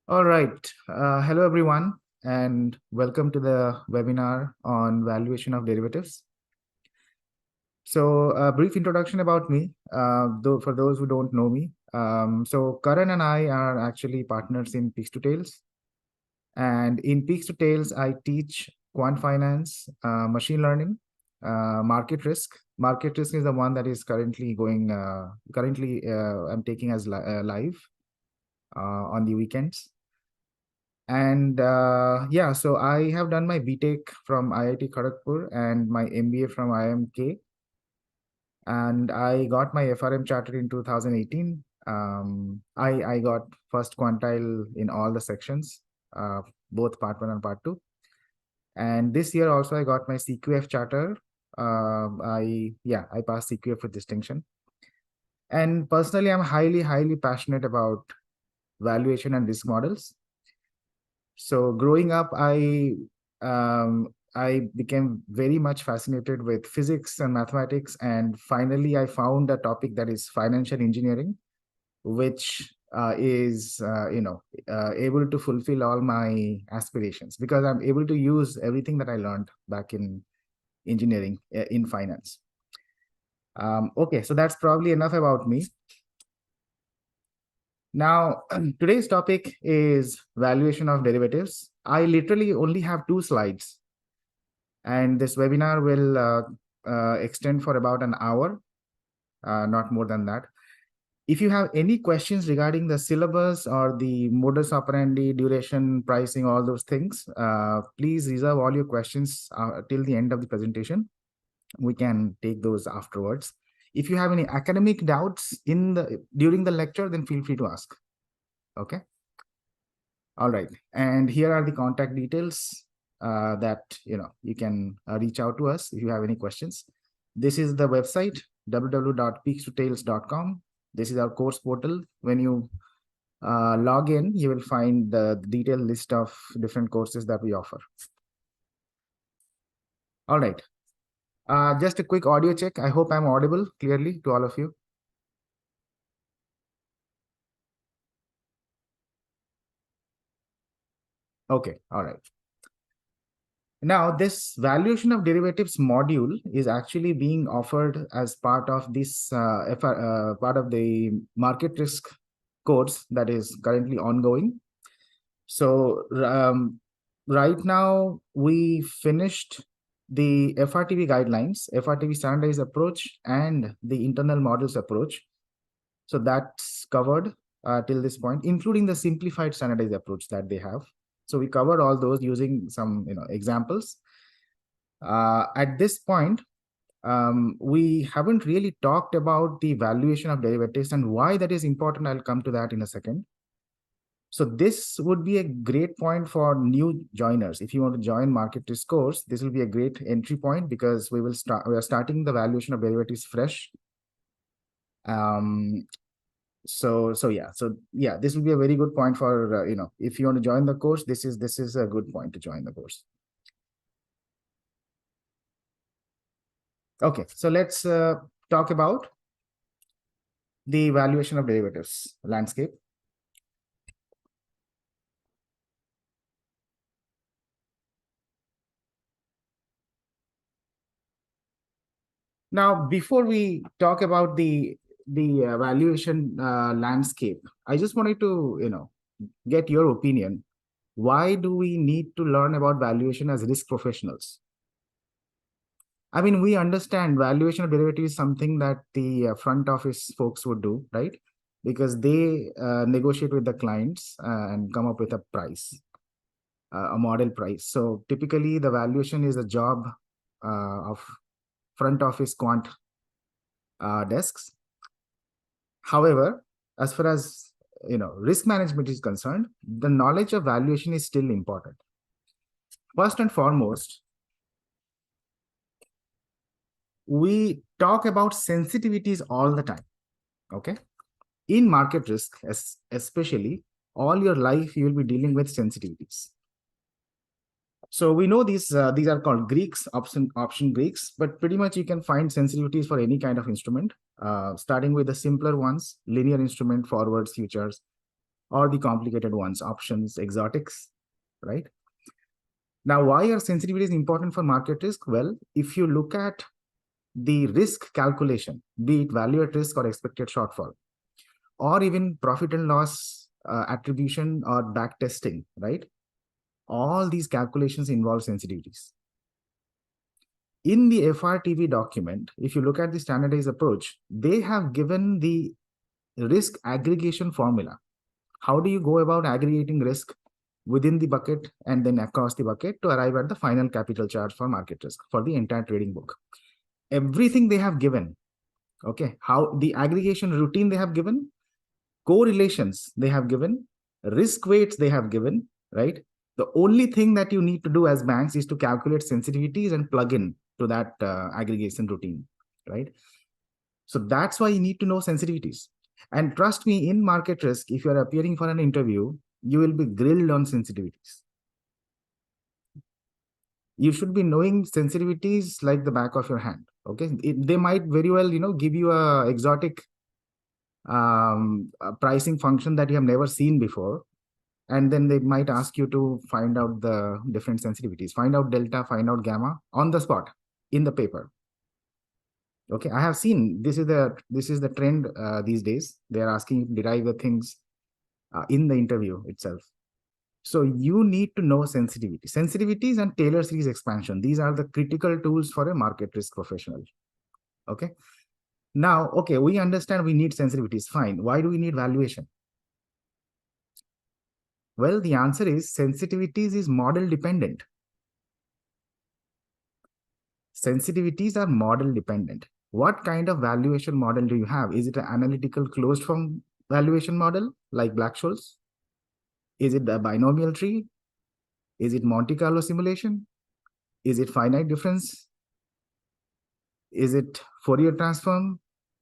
All right. Hello, everyone, and welcome to the webinar on valuation of derivatives. So, a brief introduction about me, though for those who don't know me. So, Karan and I are actually partners in Peaks to Tails. And in Peaks to Tails, I teach quant finance, machine learning, market risk. Market risk is the one that is currently going, I'm taking as live on the weekends. And yeah, so I have done my BTech from IIT Kharagpur and my MBA from IMK. And I got my FRM chartered in 2018. I got first quantile in all the sections, both part one and part two. And this year also I got my CQF charter. I passed CQF with distinction. And personally, I'm highly passionate about valuation and risk models. So growing up, I became very much fascinated with physics and mathematics, and finally, I found a topic that is financial engineering, which is able to fulfill all my aspirations because I'm able to use everything that I learned back in engineering in finance. Okay, so that's probably enough about me. Now, today's topic is valuation of derivatives. I literally only have 2 slides, and this webinar will extend for about an hour, not more than that. If you have any questions regarding the syllabus or the modus operandi, duration, pricing, all those things, please reserve all your questions till the end of the presentation. We can take those afterwards. If you have any academic doubts during the lecture, then feel free to ask. Okay. All right. And here are the contact details that you can reach out to us if you have any questions. This is the website, www.peakstotails.com. This is our course portal. When you log in, you will find the detailed list of different courses that we offer. All right. Just a quick audio check. I hope I'm audible clearly to all of you. Okay. All right. Now, this valuation of derivatives module is actually being offered as part of this part of the market risk course that is currently ongoing. So right now we finished the FRTB guidelines, FRTB standardized approach, and the internal models approach. So that's covered till this point, including the simplified standardized approach that they have. So we covered all those using some examples. At this point, we haven't really talked about the valuation of derivatives and why that is important. I'll come to that in a second. So this would be a great point for new joiners. If you want to join market risk course, this will be a great entry point because we are starting the valuation of derivatives fresh. So yeah, this will be a very good point for if you want to join the course. This is a good point to join the course. Okay, so let's talk about the valuation of derivatives landscape. Now, before we talk about the valuation landscape, I just wanted to get your opinion. Why do we need to learn about valuation as risk professionals? I mean, we understand valuation of derivatives is something that the front office folks would do, right? Because they negotiate with the clients and come up with a price, a model price. So typically, the valuation is a job of front office quant desks. However, as far as risk management is concerned, the knowledge of valuation is still important. First and foremost, we talk about sensitivities all the time. Okay, in market risk, especially all your life, you will be dealing with sensitivities. So we know these are called Greeks, option Greeks, but pretty much you can find sensitivities for any kind of instrument, starting with the simpler ones, linear instrument, forwards, futures, or the complicated ones, options, exotics, right? Now, why are sensitivities important for market risk? Well, if you look at the risk calculation, be it value at risk or expected shortfall, or even profit and loss attribution or back testing, right? All these calculations involve sensitivities. In the FRTB document, if you look at the standardized approach, they have given the risk aggregation formula. How do you go about aggregating risk within the bucket and then across the bucket to arrive at the final capital charge for market risk for the entire trading book? Everything they have given, okay? How the aggregation routine they have given, correlations they have given, risk weights they have given, right? The only thing that you need to do as banks is to calculate sensitivities and plug in to that aggregation routine, right? So that's why you need to know sensitivities. And trust me, in market risk, if you're appearing for an interview, you will be grilled on sensitivities. You should be knowing sensitivities like the back of your hand, okay? They might very well, give you a exotic a pricing function that you have never seen before. And then they might ask you to find out the different sensitivities, find out delta, find out gamma on the spot in the paper. Okay, I have seen this is the trend these days. They are asking you to derive the things in the interview itself. So you need to know sensitivities and Taylor series expansion. These are the critical tools for a market risk professional. Okay. Now, okay, we understand we need sensitivities. Fine. Why do we need valuation? Well, the answer is sensitivities is model dependent. Sensitivities are model dependent. What kind of valuation model do you have? Is it an analytical closed form valuation model like Black-Scholes? Is it a binomial tree? Is it Monte Carlo simulation? Is it finite difference? Is it Fourier transform?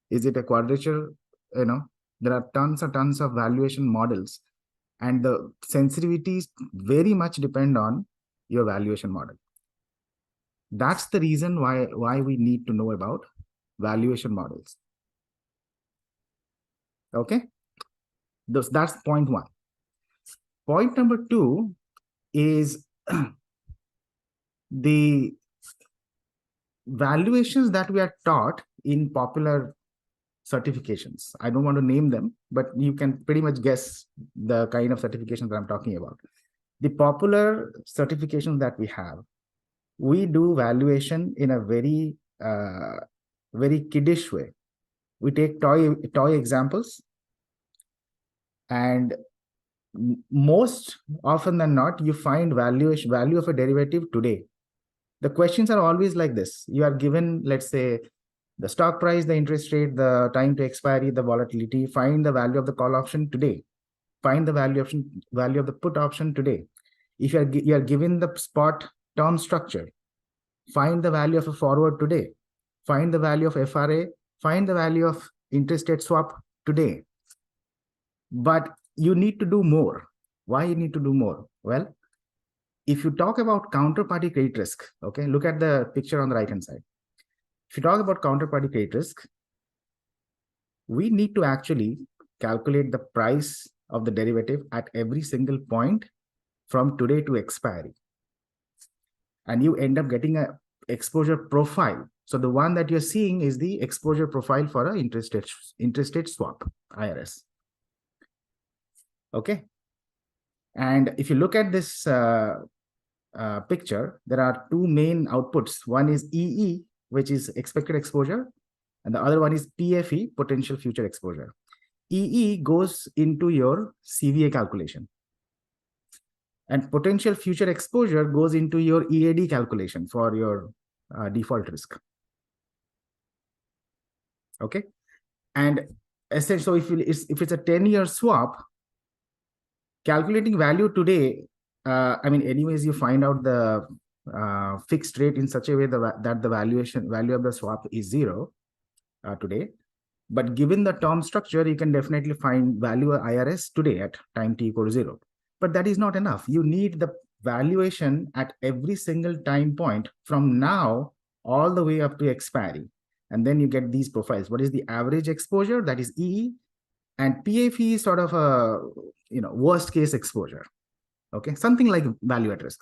Is it a quadrature? There are tons of valuation models, and the sensitivities very much depend on your valuation model. That's the reason why we need to know about valuation models. Okay, that's point one. Point number two is the valuations that we are taught in popular certifications. I don't want to name them, but you can pretty much guess the kind of certifications that I'm talking about. The popular certifications that we have, we do valuation in a very, very kiddish way. We take toy examples, and most often than not, you find value of a derivative today. The questions are always like this. You are given, let's say, the stock price, the interest rate, the time to expiry, the volatility. Find the value of the call option today. Find the value of the put option today. If you are given the spot term structure, find the value of a forward today. Find the value of FRA. Find the value of interest rate swap today. But you need to do more. Why you need to do more? Well, if you talk about counterparty credit risk, okay, look at the picture on the right-hand side. If you talk about counterparty credit risk, we need to actually calculate the price of the derivative at every single point from today to expiry. And you end up getting an exposure profile. So the one that you're seeing is the exposure profile for an interest rate swap, IRS. Okay. And if you look at this picture, there are two main outputs. One is EE, which is expected exposure, and the other one is PFE, potential future exposure. EE goes into your CVA calculation, and potential future exposure goes into your EAD calculation for your default risk. Okay, and essentially, so if it's a 10-year swap, calculating value today, anyways, you find out the fixed rate in such a way that the value of the swap is 0 today. But given the term structure, you can definitely find value of IRS today at time t equal to 0. But that is not enough. You need the valuation at every single time point from now all the way up to expiry. And then you get these profiles. What is the average exposure? That is EE. And PFE is sort of a worst case exposure. Okay, something like value at risk.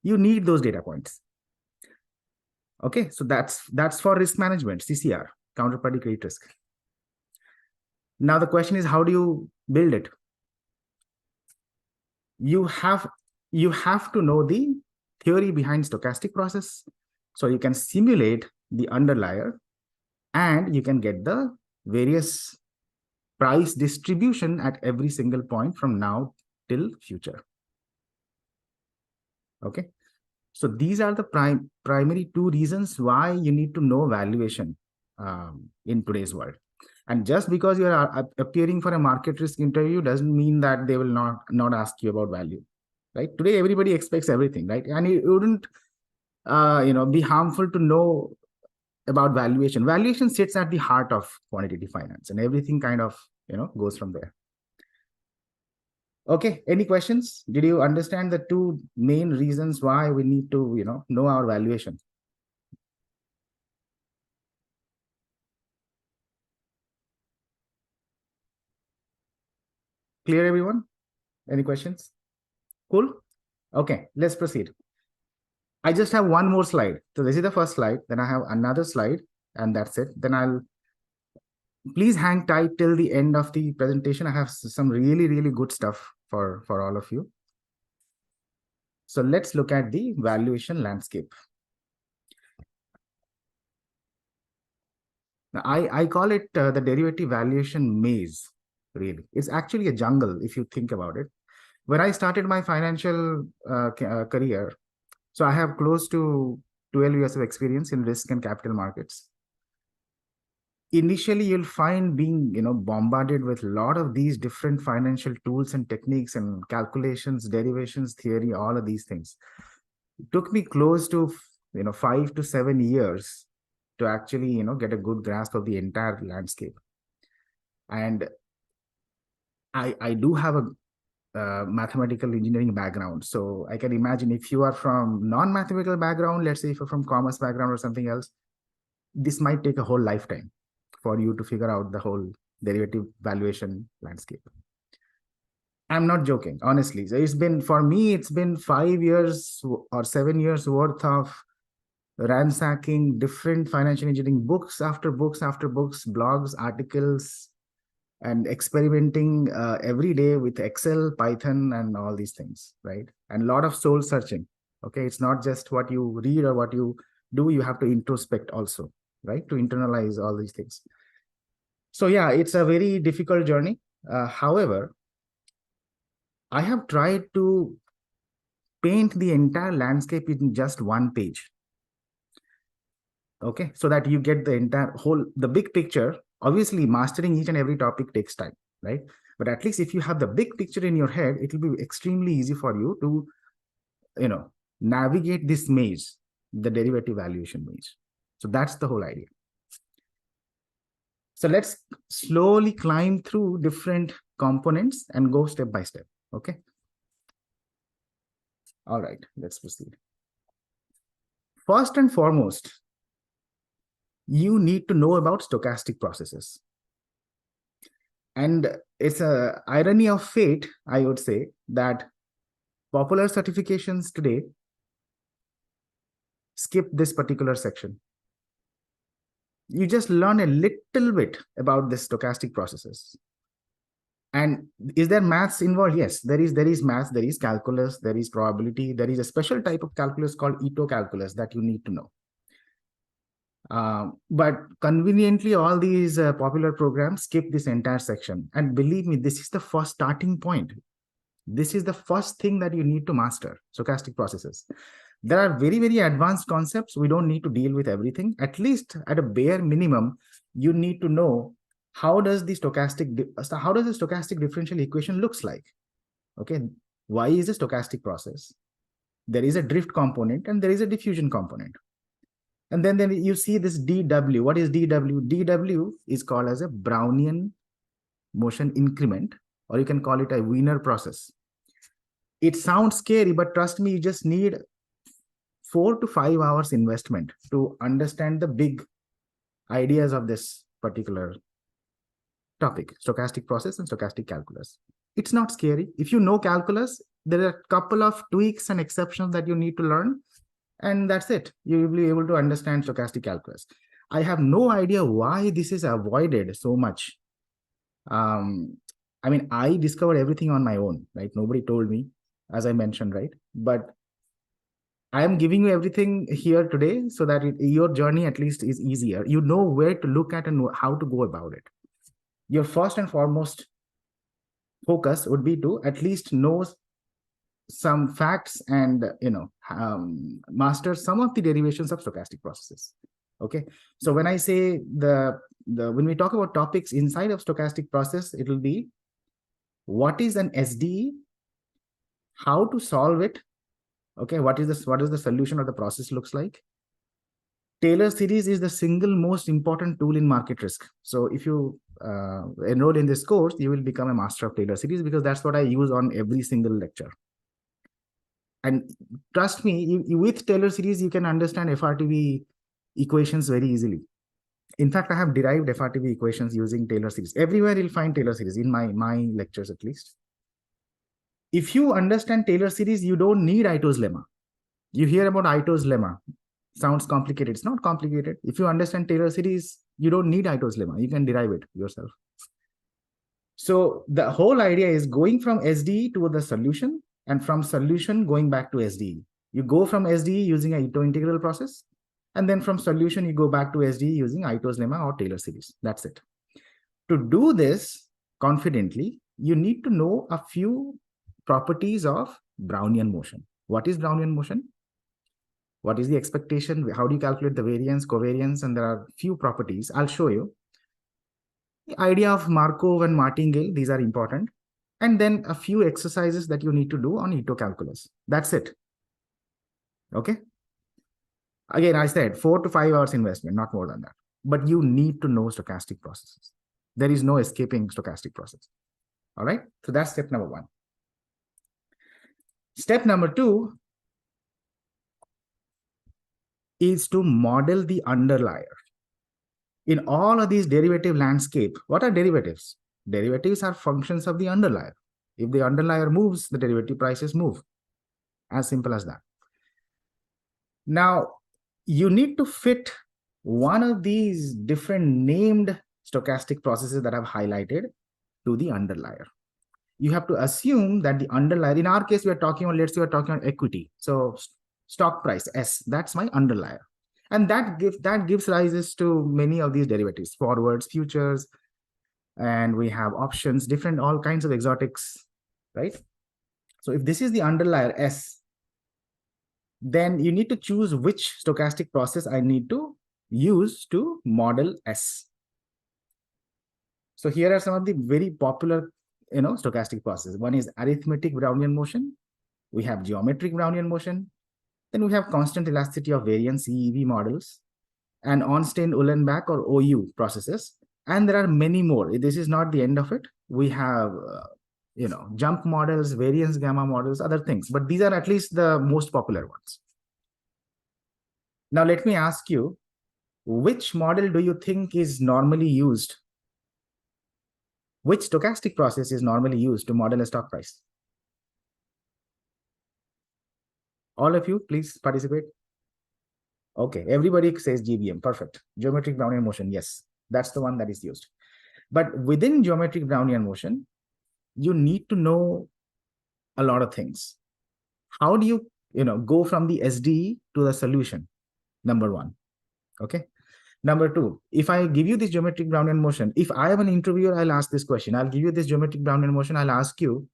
You need those data points. Okay, so that's for risk management, CCR, counterparty credit risk. Now the question is, how do you build it? You have to know the theory behind stochastic process, so you can simulate the underlier, and you can get the various price distribution at every single point from now till future. Okay, so these are the primary two reasons why you need to know valuation in today's world. And just because you are appearing for a market risk interview doesn't mean that they will not ask you about value, right? Today everybody expects everything, right? And it wouldn't be harmful to know about valuation. Valuation sits at the heart of quantitative finance, and everything kind of goes from there. Okay, any questions? Did you understand the two main reasons why we need to know our valuation? Clear, everyone? Any questions? Cool. Okay, let's proceed. I just have one more slide. So this is the first slide. Then I have another slide, and that's it. Then I'll please hang tight till the end of the presentation. I have some really, really good stuff for all of you. So let's look at the valuation landscape. Now, I call it the derivative valuation maze, really. It's actually a jungle if you think about it. When I started my financial career, so I have close to 12 years of experience in risk and capital markets. Initially, you'll find being bombarded with a lot of these different financial tools and techniques and calculations, derivations, theory, all of these things. It took me close to 5 to 7 years to actually get a good grasp of the entire landscape. And I do have a mathematical engineering background, so I can imagine if you are from non-mathematical background, let's say if you're from commerce background or something else, this might take a whole lifetime for you to figure out the whole derivative valuation landscape. I'm not joking, honestly. So for me, it's been 5 years or 7 years worth of ransacking different financial engineering books after books after books, blogs, articles, and experimenting every day with Excel, Python, and all these things, right? And a lot of soul searching. Okay, it's not just what you read or what you do, you have to introspect also, right? To internalize all these things. So yeah, it's a very difficult journey. However, I have tried to paint the entire landscape in just one page. Okay, so that you get the entire the big picture. Obviously, mastering each and every topic takes time, right? But at least if you have the big picture in your head, it will be extremely easy for you to, navigate this maze, the derivative valuation maze. So that's the whole idea. So let's slowly climb through different components and go step by step. Okay. All right, let's proceed. First and foremost, you need to know about stochastic processes. And it's a irony of fate, I would say, that popular certifications today skip this particular section. You just learn a little bit about the stochastic processes. And is there maths involved? Yes, there is maths, there is calculus, there is probability, there is a special type of calculus called Ito calculus that you need to know. But conveniently, all these popular programs skip this entire section. And believe me, this is the first starting point. This is the first thing that you need to master, stochastic processes. There are very, very advanced concepts. We don't need to deal with everything. At least at a bare minimum, you need to know how does the stochastic differential equation looks like. Okay, why is a stochastic process? There is a drift component and there is a diffusion component. And then you see this dw. What is dw? Dw is called as a Brownian motion increment, or you can call it a Wiener process. It sounds scary, but trust me, you just need 4 to 5 hours investment to understand the big ideas of this particular topic, stochastic process and stochastic calculus. It's not scary. If you know calculus, there are a couple of tweaks and exceptions that you need to learn, and that's it. You will be able to understand stochastic calculus. I have no idea why this is avoided so much. I mean, I discovered everything on my own, right? Nobody told me, as I mentioned, right? But I am giving you everything here today so that your journey at least is easier. You know where to look at and how to go about it. Your first and foremost focus would be to at least know some facts and master some of the derivations of stochastic processes. Okay, so when I say when we talk about topics inside of stochastic process, it will be what is an SDE, how to solve it. Okay, what is the solution of the process looks like. Taylor series is the single most important tool in market risk. So if you enroll in this course, you will become a master of Taylor series, because that's what I use on every single lecture. And trust me, with Taylor series, you can understand FRTB equations very easily. In fact, I have derived FRTB equations using Taylor series. Everywhere you'll find Taylor series, in my lectures at least. If you understand Taylor series, you don't need Ito's lemma. You hear about Ito's lemma. Sounds complicated. It's not complicated. If you understand Taylor series, you don't need Ito's lemma. You can derive it yourself. So the whole idea is going from SDE to the solution, and from solution going back to SDE. You go from SDE using a Ito integral process, and then from solution, you go back to SDE using Ito's lemma or Taylor series. That's it. To do this confidently, you need to know a few properties of Brownian motion. What is Brownian motion? What is the expectation? How do you calculate the variance, covariance? And there are few properties. I'll show you. The idea of Markov and martingale, these are important. And then a few exercises that you need to do on Ito calculus. That's it. Okay. Again, I said 4 to 5 hours investment, not more than that. But you need to know stochastic processes. There is no escaping stochastic process. All right. So that's step number 1. Step number 2 is to model the underlier. In all of these derivative landscape, what are derivatives? Derivatives are functions of the underlier. If the underlier moves, the derivative prices move. As simple as that. Now, you need to fit one of these different named stochastic processes that I've highlighted to the underlier. You have to assume that the underlier, in our case, let's say we're talking on equity. So stock price, S, that's my underlier. And that gives rises to many of these derivatives, forwards, futures, and we have options, different, all kinds of exotics, right? So if this is the underlier S, then you need to choose which stochastic process I need to use to model S. So here are some of the very popular, stochastic processes. One is arithmetic Brownian motion. We have geometric Brownian motion. Then we have constant elasticity of variance, EEV models, and Ornstein Uhlenbach or OU processes. And there are many more. This is not the end of it. We have, jump models, variance gamma models, other things. But these are at least the most popular ones. Now, let me ask you, which model do you think is normally used? Which stochastic process is normally used to model a stock price? All of you, please participate. Okay, everybody says GBM. Perfect. Geometric Brownian motion. Yes, that's the one that is used. But within geometric Brownian motion, you need to know a lot of things. How do you, go from the SDE to the solution? Number 1. Okay. Number 2, if I give you this geometric Brownian motion, if I am an interviewer, I'll ask this question. I'll give you this geometric Brownian motion. I'll ask you,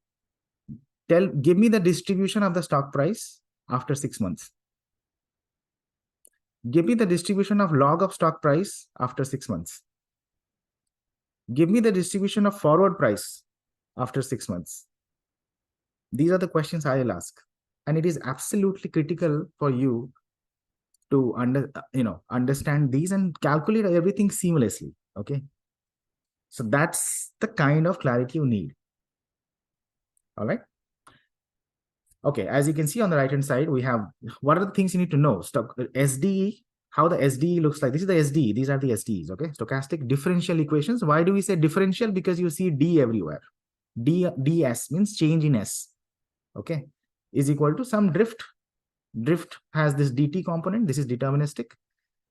give me the distribution of the stock price after 6 months. Give me the distribution of log of stock price after 6 months. Give me the distribution of forward price after 6 months. These are the questions I'll ask. And it is absolutely critical for you to understand these and calculate everything seamlessly. Okay. So that's the kind of clarity you need. All right. Okay, as you can see on the right hand side, we have what are the things you need to know? Stock SDE, how the SDE looks like. This is the SDE. These are the SDEs, okay? Stochastic differential equations. Why do we say differential? Because you see D everywhere. DS means change in S, okay? Is equal to some drift. Drift has this DT component. This is deterministic.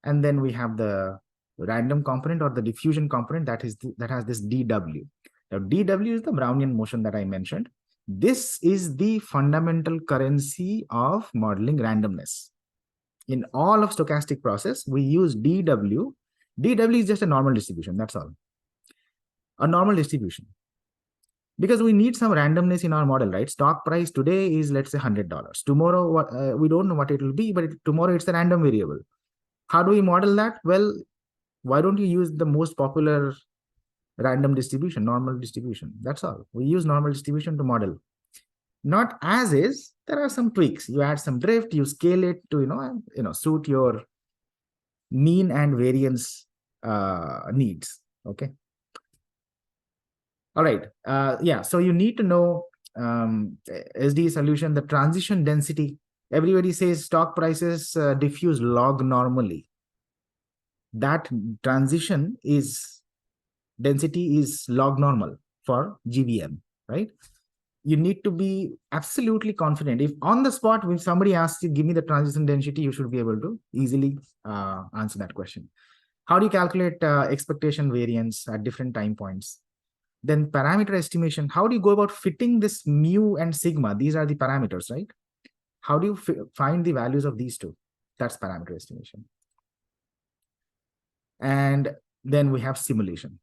And then we have the random component or the diffusion component that has this DW. Now, DW is the Brownian motion that I mentioned. This is the fundamental currency of modeling randomness. In all of stochastic process, we use DW. DW is just a normal distribution, that's all. A normal distribution. Because we need some randomness in our model, right? Stock price today is, let's say, $100. Tomorrow, we don't know what it will be, but tomorrow it's a random variable. How do we model that? Well, why don't you use the most popular random distribution, normal distribution? That's all. We use normal distribution to model. Not as is, there are some tweaks. You add some drift, you scale it to, suit your mean and variance needs, okay? All right, yeah, so you need to know SD solution, the transition density. Everybody says stock prices diffuse log normally. That transition density is log normal for GVM, right? You need to be absolutely confident. If on the spot, when somebody asks you, give me the transition density, you should be able to easily answer that question. How do you calculate expectation variance at different time points? Then parameter estimation. How do you go about fitting this mu and sigma? These are the parameters, right? How do you find the values of these two? That's parameter estimation. And then we have simulation.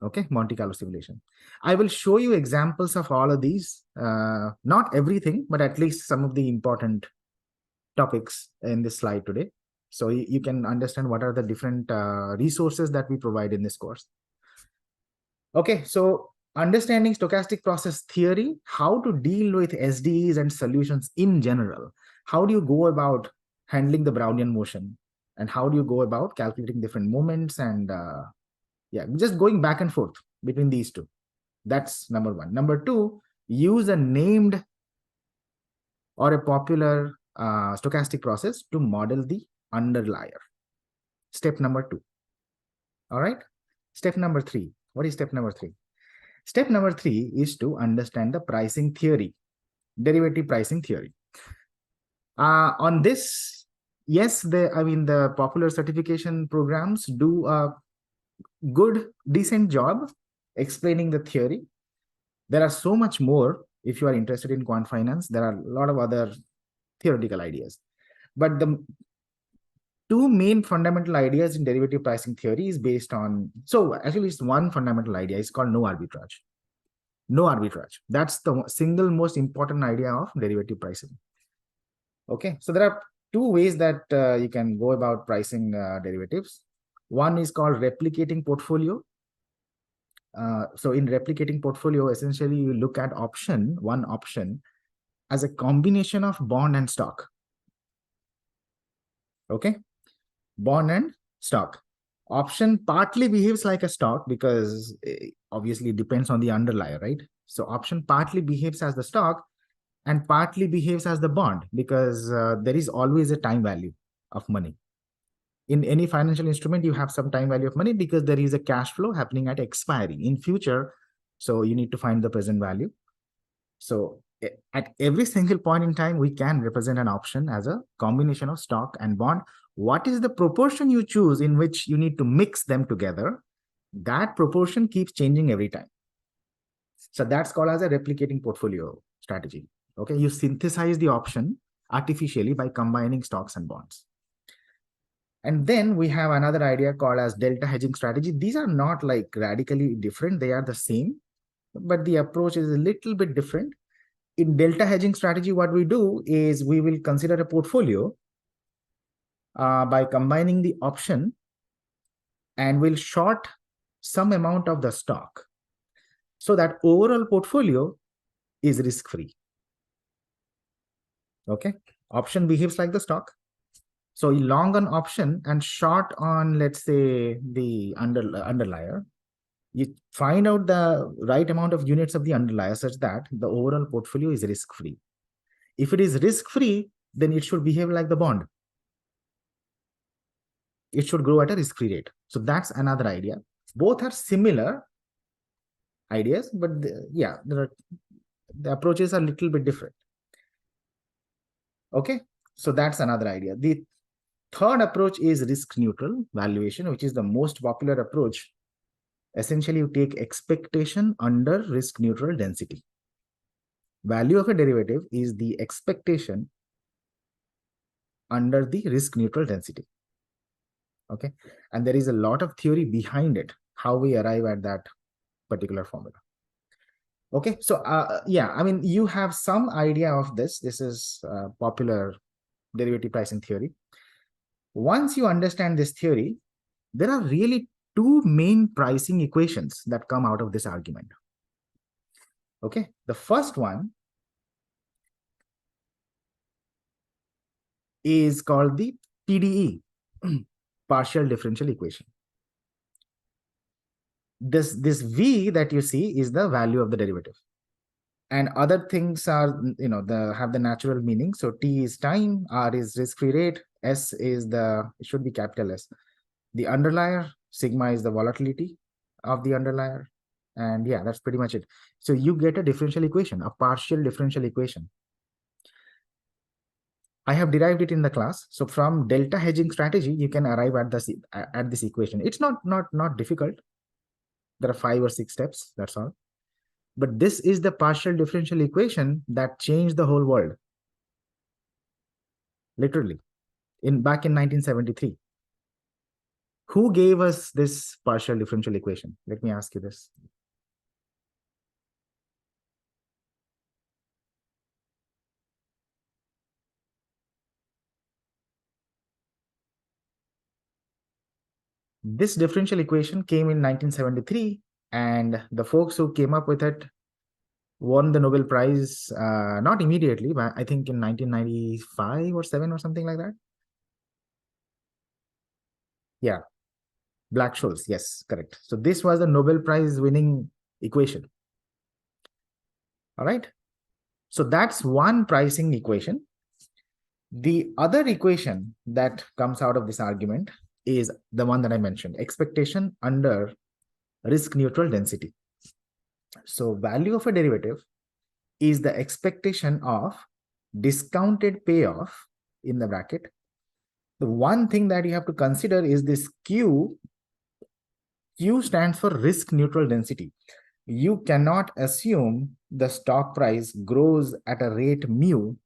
Okay, Monte Carlo simulation. I will show you examples of all of these, not everything, but at least some of the important topics in this slide today. So you can understand what are the different resources that we provide in this course. Okay, so understanding stochastic process theory, how to deal with SDEs and solutions in general. How do you go about handling the Brownian motion? And how do you go about calculating different moments and yeah, just going back and forth between these two. That's number one. Number two, use a named or a popular stochastic process to model the underlier. Step number two. All right. Step number three. What is step number three? Step number three is to understand the pricing theory, derivative pricing theory. On this, yes, the popular certification programs do a good, decent job explaining the theory. There are so much more. If you are interested in quant finance, there are a lot of other theoretical ideas. But the two main fundamental ideas in derivative pricing theory is based on, so actually it's one fundamental idea. It's called no-arbitrage. No-arbitrage. That's the single most important idea of derivative pricing. Okay, so there are two ways that you can go about pricing derivatives. One is called replicating portfolio. So in replicating portfolio, essentially you look at one option as a combination of bond and stock. Okay, bond and stock. Option partly behaves like a stock because obviously it depends on the underlier, right? So option partly behaves as the stock and partly behaves as the bond because there is always a time value of money. In any financial instrument, you have some time value of money because there is a cash flow happening at expiry in future. So you need to find the present value. So at every single point in time, we can represent an option as a combination of stock and bond. What is the proportion you choose in which you need to mix them together? That proportion keeps changing every time. So that's called as a replicating portfolio strategy. Okay, you synthesize the option artificially by combining stocks and bonds. And then we have another idea called as delta hedging strategy. These are not like radically different. They are the same, but the approach is a little bit different. In delta hedging strategy, what we do is we will consider a portfolio by combining the option and we'll short some amount of the stock so that overall portfolio is risk-free. Okay, option behaves like the stock. So long on option and short on, let's say, the underlier. You find out the right amount of units of the underlier such that the overall portfolio is risk-free. If it is risk-free, then it should behave like the bond. it should grow at a risk-free rate. So that's another idea. Both are similar ideas, but yeah, the approaches are a little bit different. Okay, so that's another idea. The third approach is risk neutral valuation, which is the most popular approach. Essentially, you take expectation under risk neutral density. Value of a derivative is the expectation under the risk neutral density. Okay, and there is a lot of theory behind it, how we arrive at that particular formula. Okay, so yeah, I mean, you have some idea of this. This is popular derivative pricing theory. Once you understand this theory, there are really two main pricing equations that come out of this argument. Okay, the first one is called the PDE, partial differential equation. This V that you see is the value of the derivative. And other things are, have the natural meaning. So T is time, R is risk-free rate, S is it should be capital S. The underlier, sigma is the volatility of the underlier. And yeah, that's pretty much it. So you get a differential equation, a partial differential equation. I have derived it in the class. So from delta hedging strategy, you can arrive at this equation. It's not difficult. There are 5 or 6 steps, that's all. But this is the partial differential equation that changed the whole world. Literally. Back in 1973. Who gave us this partial differential equation? Let me ask you this. This differential equation came in 1973, and the folks who came up with it won the Nobel Prize, not immediately, but I think in 1995 or 7 or something like that. Yeah, Black-Scholes, yes, correct. So this was the Nobel Prize winning equation. All right. So that's one pricing equation. The other equation that comes out of this argument is the one that I mentioned, expectation under risk neutral density. So value of a derivative is the expectation of discounted payoff in the bracket. The one thing that you have to consider is this Q. Q stands for risk neutral density. You cannot assume the stock price grows at a rate mu.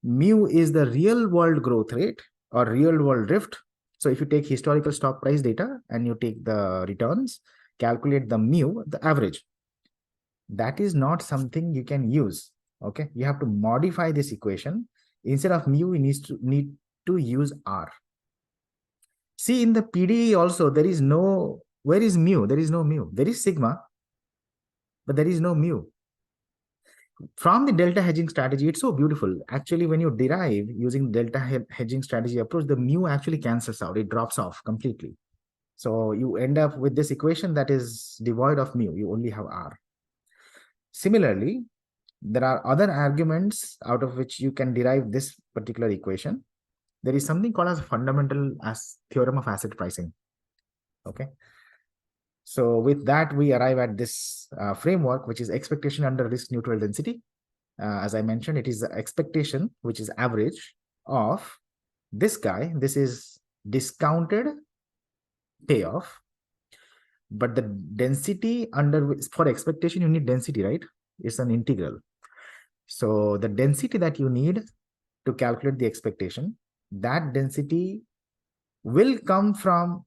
Mu is the real world growth rate or real world drift. So if you take historical stock price data and you take the returns, calculate the mu, the average. That is not something you can use. Okay, you have to modify this equation. Instead of mu, you need to use R. See, in the PDE also, there is no, where is mu? There is no mu. There is sigma, but there is no mu. From the delta hedging strategy, it's so beautiful. Actually, when you derive using delta hedging strategy approach, the mu actually cancels out. It drops off completely. So you end up with this equation that is devoid of mu. You only have R. Similarly, there are other arguments out of which you can derive this particular equation. There is something called as fundamental as theorem of asset pricing. Okay. So with that, we arrive at this framework, which is expectation under risk neutral density. As I mentioned, it is the expectation, which is average of this guy. This is discounted payoff. But the density for expectation, you need density, right? It's an integral. So the density that you need to calculate the expectation, that density will come from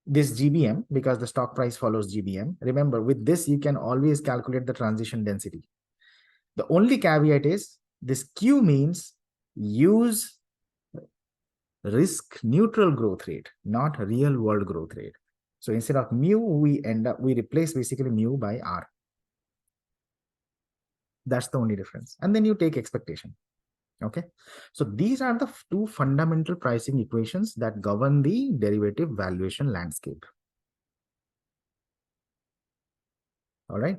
this GBM because the stock price follows GBM. Remember, with this, you can always calculate the transition density. The only caveat is this Q means use risk neutral growth rate, not real world growth rate. So instead of mu, we replace basically mu by R. That's the only difference. And then you take expectation. Okay. So these are the two fundamental pricing equations that govern the derivative valuation landscape. All right.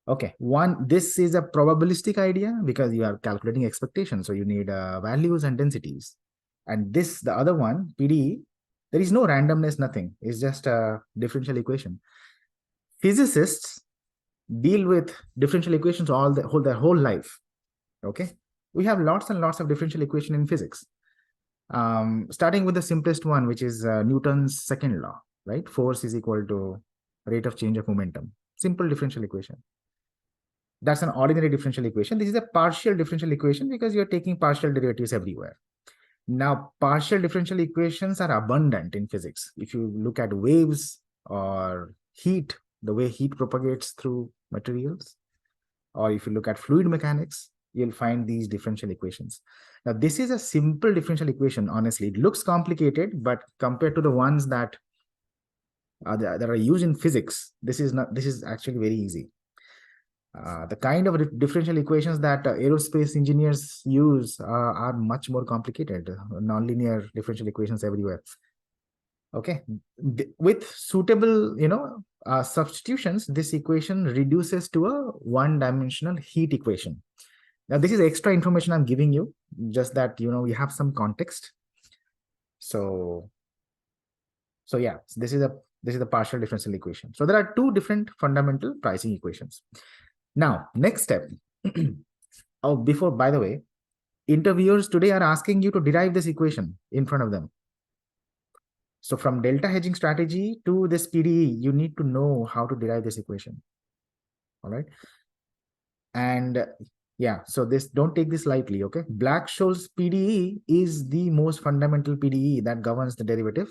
Okay. This is a probabilistic idea because you are calculating expectations. So you need values and densities. And this, the other one, PDE, there is no randomness, nothing. It's just a differential equation. Physicists deal with differential equations their whole life. Okay, we have lots and lots of differential equation in physics. Starting with the simplest one, which is Newton's second law, right? Force is equal to rate of change of momentum. Simple differential equation. That's an ordinary differential equation. This is a partial differential equation because you're taking partial derivatives everywhere. Now, partial differential equations are abundant in physics. If you look at waves or heat, the way heat propagates through materials, or if you look at fluid mechanics, you'll find these differential equations. Now, this is a simple differential equation, honestly. It looks complicated, but compared to the ones that are used in physics, this is actually very easy. The kind of differential equations that aerospace engineers use are much more complicated, nonlinear differential equations everywhere. Okay, with suitable, substitutions, this equation reduces to a one-dimensional heat equation. Now, this is extra information I'm giving you, just that, you have some context. So yeah, this is a partial differential equation. So there are two different fundamental pricing equations. Now, next step. By the way, interviewers today are asking you to derive this equation in front of them. So from delta hedging strategy to this PDE, you need to know how to derive this equation. All right. And yeah, so don't take this lightly, okay? Black-Scholes PDE is the most fundamental PDE that governs the derivative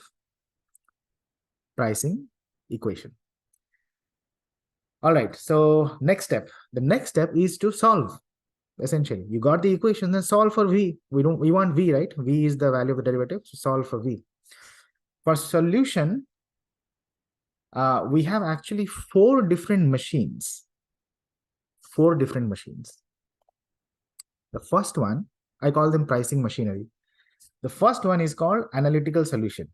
pricing equation. All right, so next step. The next step is to solve. Essentially, you got the equation, then solve for V. We want V, right? V is the value of the derivative, so solve for V. For solution, we have actually four different machines. The first one, I call them pricing machinery. The first one is called analytical solution.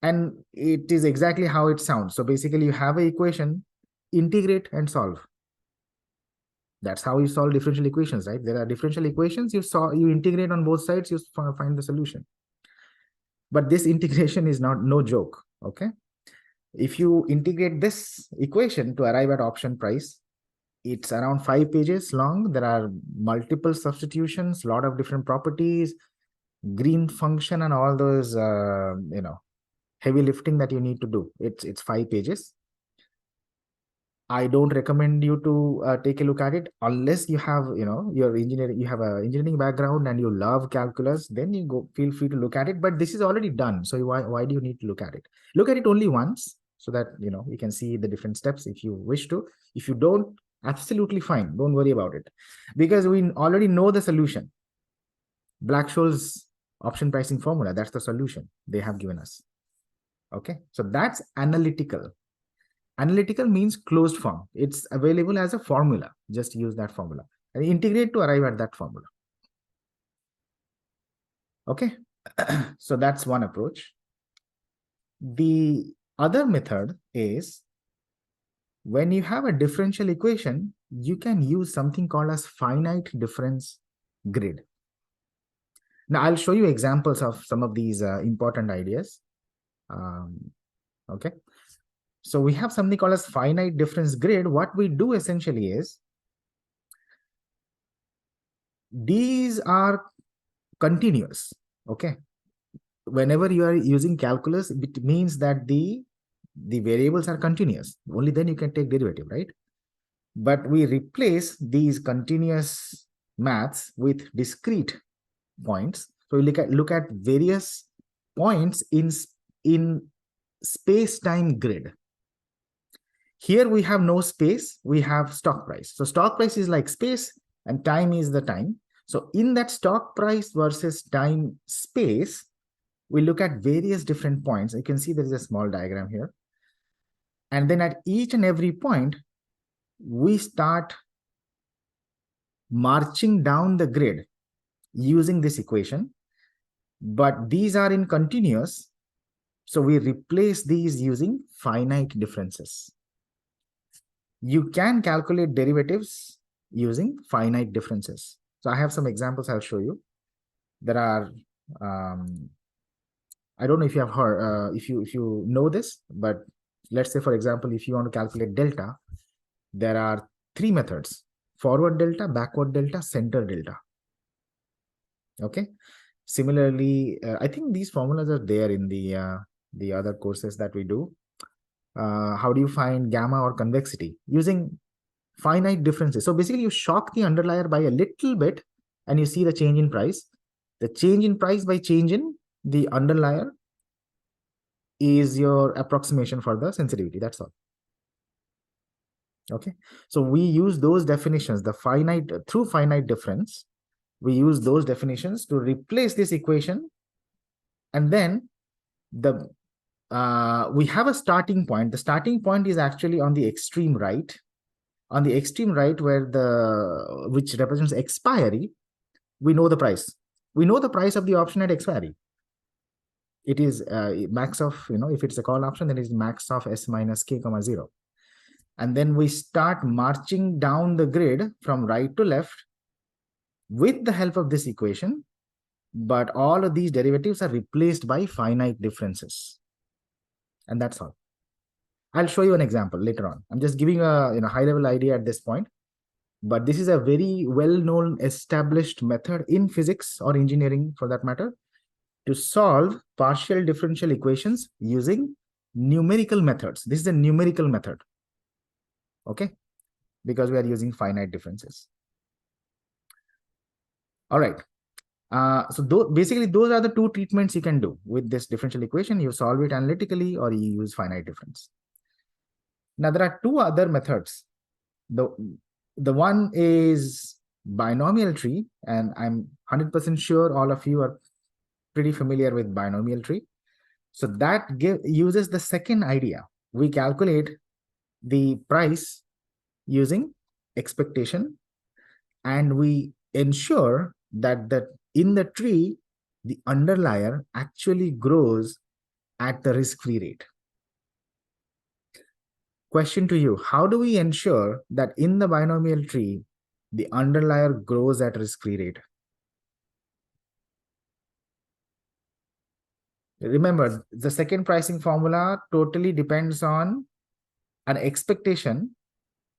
And it is exactly how it sounds. So basically, you have an equation, integrate and solve. That's how you solve differential equations, right? There are differential equations, you integrate on both sides, you find the solution. But this integration is no joke, okay? If you integrate this equation to arrive at option price, it's around 5 pages long. There are multiple substitutions, a lot of different properties, green function, and all those, heavy lifting that you need to do. It's 5 pages. I don't recommend you to take a look at it unless you have, your engineering, you have an engineering background and you love calculus, then you feel free to look at it. But this is already done. So why do you need to look at it? Look at it only once so that, you can see the different steps if you wish to. If you don't, absolutely fine. Don't worry about it because we already know the solution. Black-Scholes option pricing formula, that's the solution they have given us. Okay, so that's analytical. Analytical means closed form. It's available as a formula. Just use that formula and integrate to arrive at that formula. Okay, so that's one approach. The other method is when you have a differential equation, you can use something called as finite difference grid. Now, I'll show you examples of some of these important ideas. Okay. So we have something called as finite difference grid. What we do essentially is, these are continuous, okay? Whenever you are using calculus, it means that the variables are continuous. Only then you can take derivative, right? But we replace these continuous maths with discrete points. So we look at various points in space-time grid. Here we have no space, we have stock price. So stock price is like space and time is the time. So in that stock price versus time space, we look at various different points. You can see there is a small diagram here. And then at each and every point, we start marching down the grid using this equation. But these are in continuous. So we replace these using finite differences. You can calculate derivatives using finite differences. So I have some examples I'll show you. There are I don't know if you have heard, if you know this, but let's say, for example, if you want to calculate delta, there are three methods: forward delta, backward delta, center delta. Okay. Similarly, I think these formulas are there in the other courses that we do. How do you find gamma or convexity using finite differences? So basically, you shock the underlier by a little bit, and you see the change in price. The change in price by change in the underlier is your approximation for the sensitivity. That's all. Okay. So we use those definitions, the finite through finite difference. We use those definitions to replace this equation, and then the we have a starting point. The starting point is actually on the extreme right. On the extreme right, where which represents expiry, we know the price. We know the price of the option at expiry. It is max of, if it's a call option, then it's max of s minus k comma 0. And then we start marching down the grid from right to left with the help of this equation, but all of these derivatives are replaced by finite differences. And that's all. I'll show you an example later on. I'm just giving a high-level idea at this point, but this is a very well-known established method in physics or engineering, for that matter, to solve partial differential equations using numerical methods. This is a numerical method, okay? Because we are using finite differences. All right. So basically, those are the two treatments you can do with this differential equation. You solve it analytically, or you use finite difference. Now, there are two other methods. The one is binomial tree, and I'm 100% sure all of you are pretty familiar with binomial tree. So that uses the second idea. We calculate the price using expectation, and we ensure that in the tree, the underlier actually grows at the risk-free rate. Question to you: how do we ensure that in the binomial tree, the underlier grows at risk-free rate? Remember, the second pricing formula totally depends on an expectation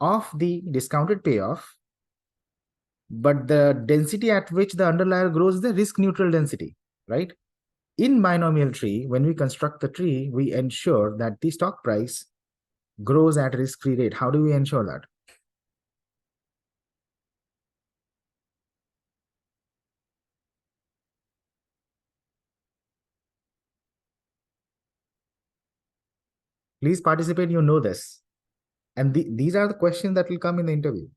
of the discounted payoff, but the density at which the underlier grows is the risk-neutral density, right? In binomial tree, when we construct the tree, we ensure that the stock price grows at risk-free rate. How do we ensure that? Please participate, you know this. And these are the questions that will come in the interview.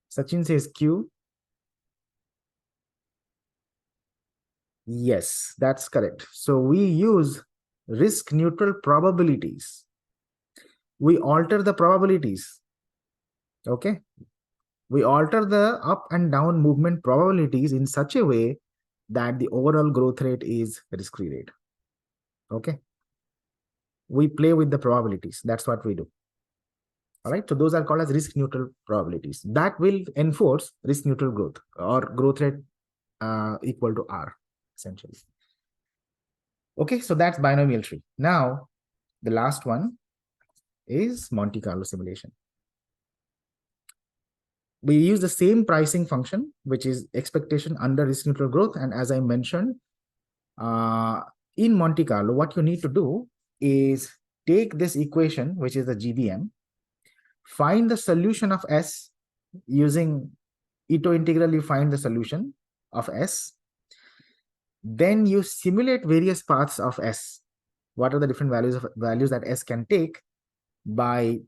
Sachin says Q. Yes, that's correct. So we use risk-neutral probabilities. We alter the probabilities. Okay. We alter the up and down movement probabilities in such a way that the overall growth rate is risk-free rate. Okay. We play with the probabilities. That's what we do. All right. So those are called as risk-neutral probabilities. That will enforce risk-neutral growth, or growth rate equal to R, essentially. Okay. So that's binomial tree. Now, the last one is Monte Carlo simulation. We use the same pricing function, which is expectation under risk-neutral growth. And as I mentioned, in Monte Carlo, what you need to do is take this equation, which is the GBM, find the solution of S using Ito integral. You find the solution of S. Then you simulate various paths of S. What are the different values that S can take by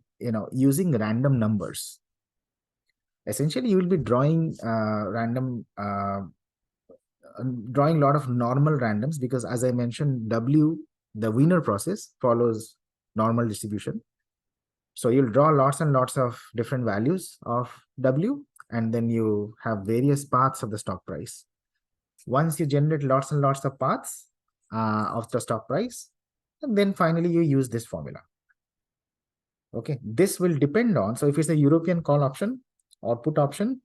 using random numbers? Essentially, you will be drawing drawing a lot of normal randoms, because as I mentioned, W, the Wiener process, follows normal distribution. So you'll draw lots and lots of different values of W, and then you have various paths of the stock price. Once you generate lots and lots of paths of the stock price, and then finally you use this formula. Okay, this will depend on, so if it's a European call option, or put option,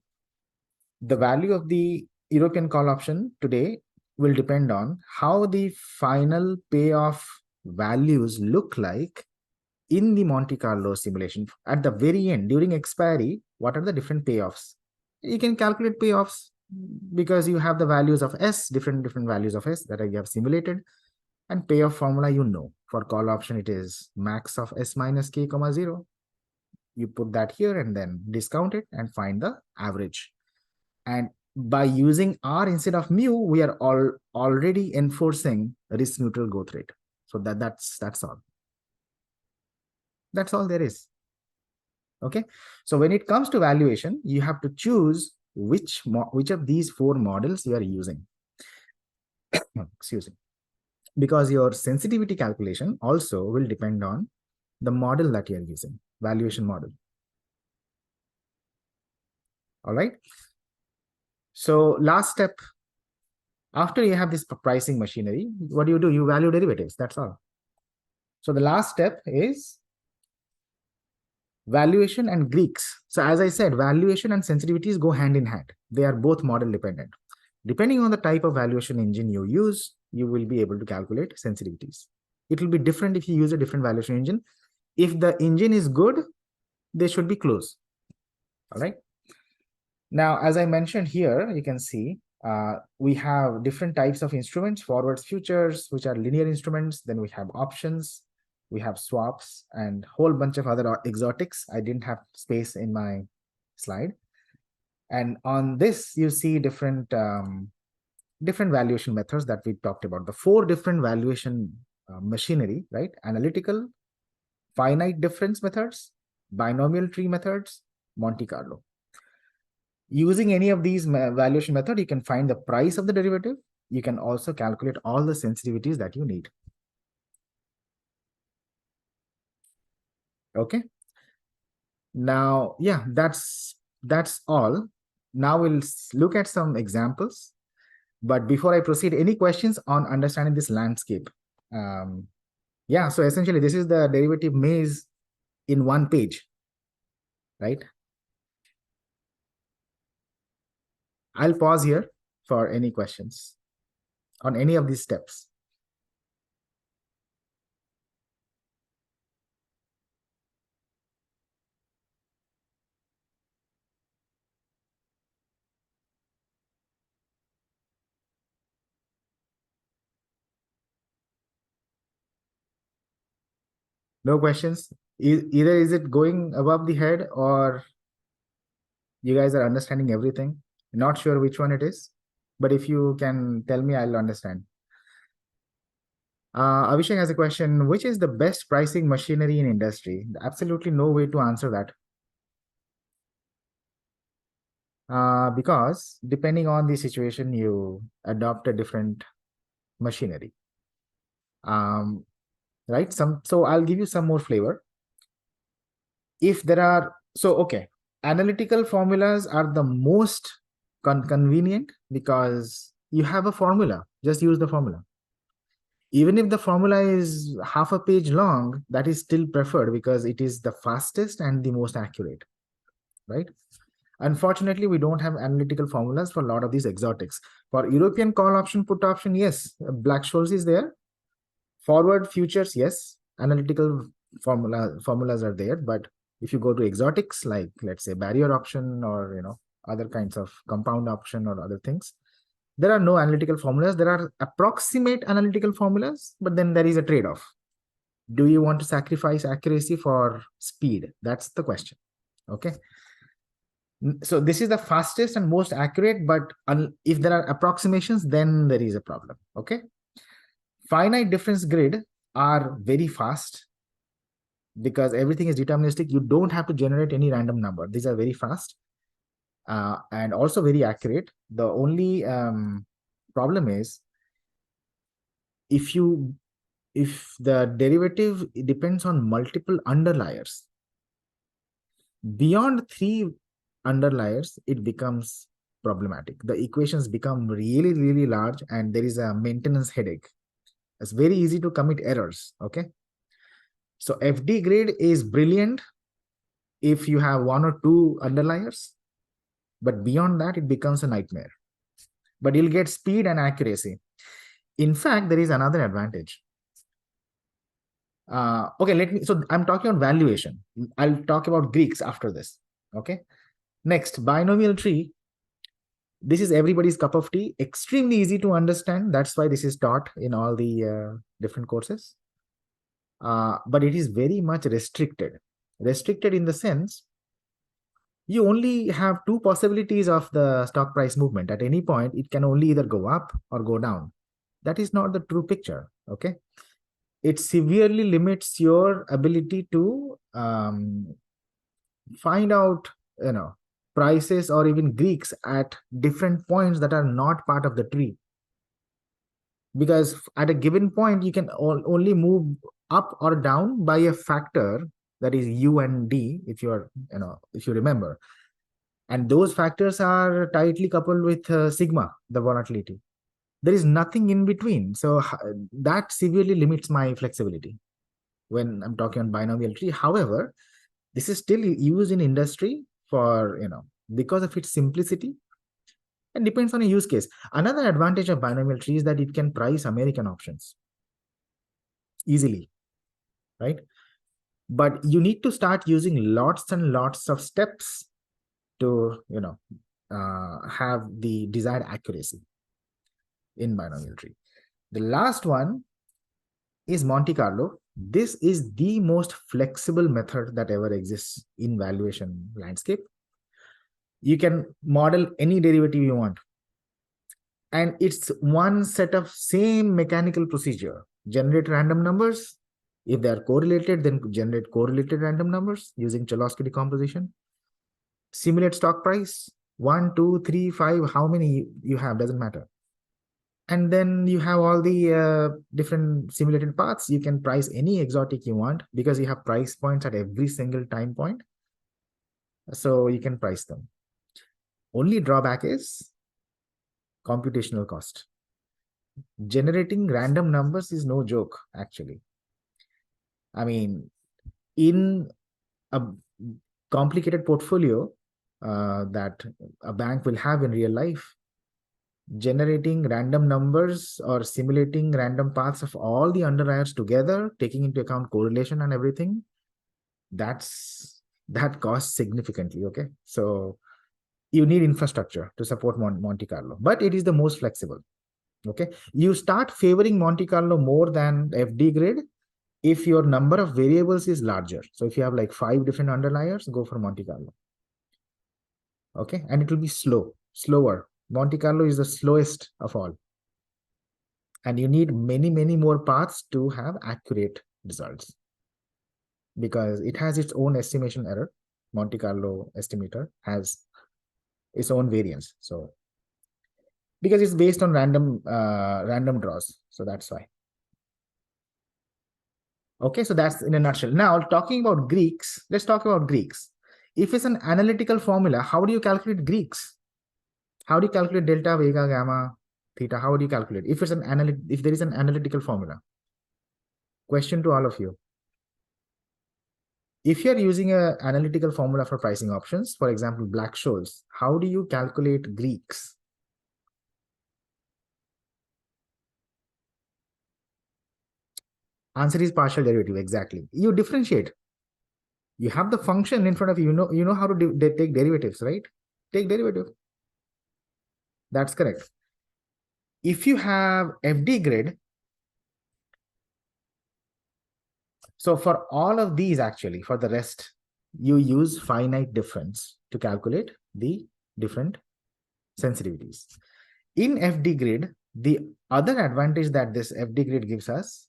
the value of the European call option today will depend on how the final payoff values look like in the Monte Carlo simulation. At the very end, during expiry, what are the different payoffs? You can calculate payoffs because you have the values of S, different values of S that you have simulated, and payoff formula you know. For call option, it is max of S minus K comma 0. You put that here and then discount it and find the average. And by using R instead of mu, we are already enforcing risk neutral growth rate. So that's all. That's all there is. Okay. So when it comes to valuation, you have to choose which of these 4 models you are using. Excuse me. Because your sensitivity calculation also will depend on the model that you are using, valuation model. All right. So last step, after you have this pricing machinery, what do? You value derivatives. That's all. So the last step is valuation and Greeks. So as I said, valuation and sensitivities go hand in hand. They are both model dependent. Depending on the type of valuation engine you use, you will be able to calculate sensitivities. It will be different if you use a different valuation engine. If the engine is good, they should be close. All right. Now, as I mentioned here, you can see we have different types of instruments, forwards, futures, which are linear instruments. Then we have options, we have swaps, and a whole bunch of other exotics. I didn't have space in my slide. And on this, you see different valuation methods that we talked about. The 4 different valuation machinery, right? Analytical, finite difference methods, binomial tree methods, Monte Carlo. Using any of these valuation method, you can find the price of the derivative. You can also calculate all the sensitivities that you need. Okay. Now, yeah, that's all. Now we'll look at some examples. But before I proceed, any questions on understanding this landscape? Yeah, so essentially, this is the derivative maze in one page, right? I'll pause here for any questions on any of these steps. No questions? Either is it going above the head or you guys are understanding everything? Not sure which one it is, but if you can tell me, I'll understand. Avishek has a question. Which is the best pricing machinery in industry? Absolutely no way to answer that. Because depending on the situation, you adopt a different machinery. Right? So I'll give you some more flavor. If there are, okay, analytical formulas are the most convenient because you have a formula. Just use the formula. Even if the formula is half a page long, that is still preferred because it is the fastest and the most accurate, right? Unfortunately, we don't have analytical formulas for a lot of these exotics. For European call option, put option, yes, Black-Scholes is there. Forward futures, yes, analytical formulas are there. But if you go to exotics, like let's say barrier option or other kinds of compound option or other things, there are no analytical formulas. There are approximate analytical formulas, but then there is a trade-off. Do you want to sacrifice accuracy for speed? That's the question. Okay. So this is the fastest and most accurate, but if there are approximations, then there is a problem. Okay. Finite difference grid are very fast because everything is deterministic. You don't have to generate any random number. These are very fast and also very accurate. The only problem is if the derivative depends on multiple underliers. Beyond 3 underliers, it becomes problematic. The equations become really, really large and there is a maintenance headache. It's very easy to commit errors, okay? So FD grid is brilliant if you have 1 or 2 underliers. But beyond that, it becomes a nightmare. But you'll get speed and accuracy. In fact, there is another advantage. Okay, so I'm talking about valuation. I'll talk about Greeks after this. Okay. Next, binomial tree. This is everybody's cup of tea. Extremely easy to understand. That's why this is taught in all the different courses. But it is very much restricted. Restricted in the sense, you only have two possibilities of the stock price movement. At any point, it can only either go up or go down. That is not the true picture. Okay. It severely limits your ability to find out, prices or even Greeks at different points that are not part of the tree. Because at a given point, you can only move up or down by a factor that is U and D, if you remember. And those factors are tightly coupled with sigma, the volatility. There is nothing in between. So that severely limits my flexibility when I'm talking on binomial tree. However, this is still used in industry for, because of its simplicity. It depends on a use case. Another advantage of binomial tree is that it can price American options easily, right? But you need to start using lots and lots of steps to, have the desired accuracy in binomial tree. The last one is Monte Carlo. This is the most flexible method that ever exists in valuation landscape. You can model any derivative you want. And it's one set of same mechanical procedure. Generate random numbers. If they are correlated, then generate correlated random numbers using Cholesky decomposition. Simulate stock price. 1, 2, 3, 5, how many you have, doesn't matter. And then you have all the different simulated paths. You can price any exotic you want because you have price points at every single time point. So you can price them. Only drawback is computational cost. Generating random numbers is no joke, actually. I mean, in a complicated portfolio that a bank will have in real life, generating random numbers or simulating random paths of all the underwriters together, taking into account correlation and everything, that costs significantly. Okay, so you need infrastructure to support Monte Carlo, but it is the most flexible. Okay, you start favoring Monte Carlo more than FD grid if your number of variables is larger. So if you have like 5 different underliers, go for Monte Carlo. Okay, and it will be slower. Monte Carlo is the slowest of all. And you need many, many more paths to have accurate results because it has its own estimation error. Monte Carlo estimator has its own variance. So because it's based on random draws. So that's why. Okay, so that's in a nutshell. Now, talking about Greeks, let's talk about Greeks. If it's an analytical formula, how do you calculate Greeks? How do you calculate delta, vega, gamma, theta? How do you calculate? If there is an analytical formula. Question to all of you. If you're using an analytical formula for pricing options, for example, Black-Scholes, how do you calculate Greeks? Answer is partial derivative, exactly. You differentiate. You have the function in front of you. You know how to take derivatives, right? Take derivative. That's correct. If you have FD grid, so for all of these, actually, for the rest, you use finite difference to calculate the different sensitivities. In FD grid, the other advantage that this FD grid gives us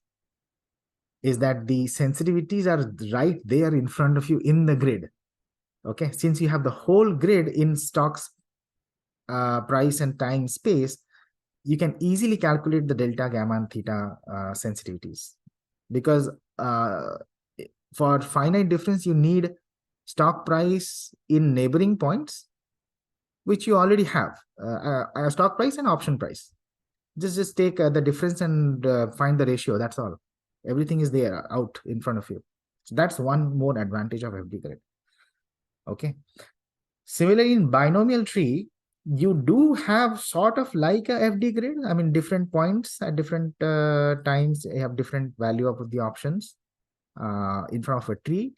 is that the sensitivities are right there in front of you in the grid. Okay, since you have the whole grid in stocks, price and time space, you can easily calculate the delta, gamma, and theta sensitivities. Because for finite difference, you need stock price in neighboring points, which you already have, a stock price and option price. Just take the difference and find the ratio. That's all. Everything is there out in front of you. So that's one more advantage of FD grid. Okay. Similarly, in binomial tree, you do have sort of like a FD grid. I mean, different points at different times, you have different value of the options in front of a tree,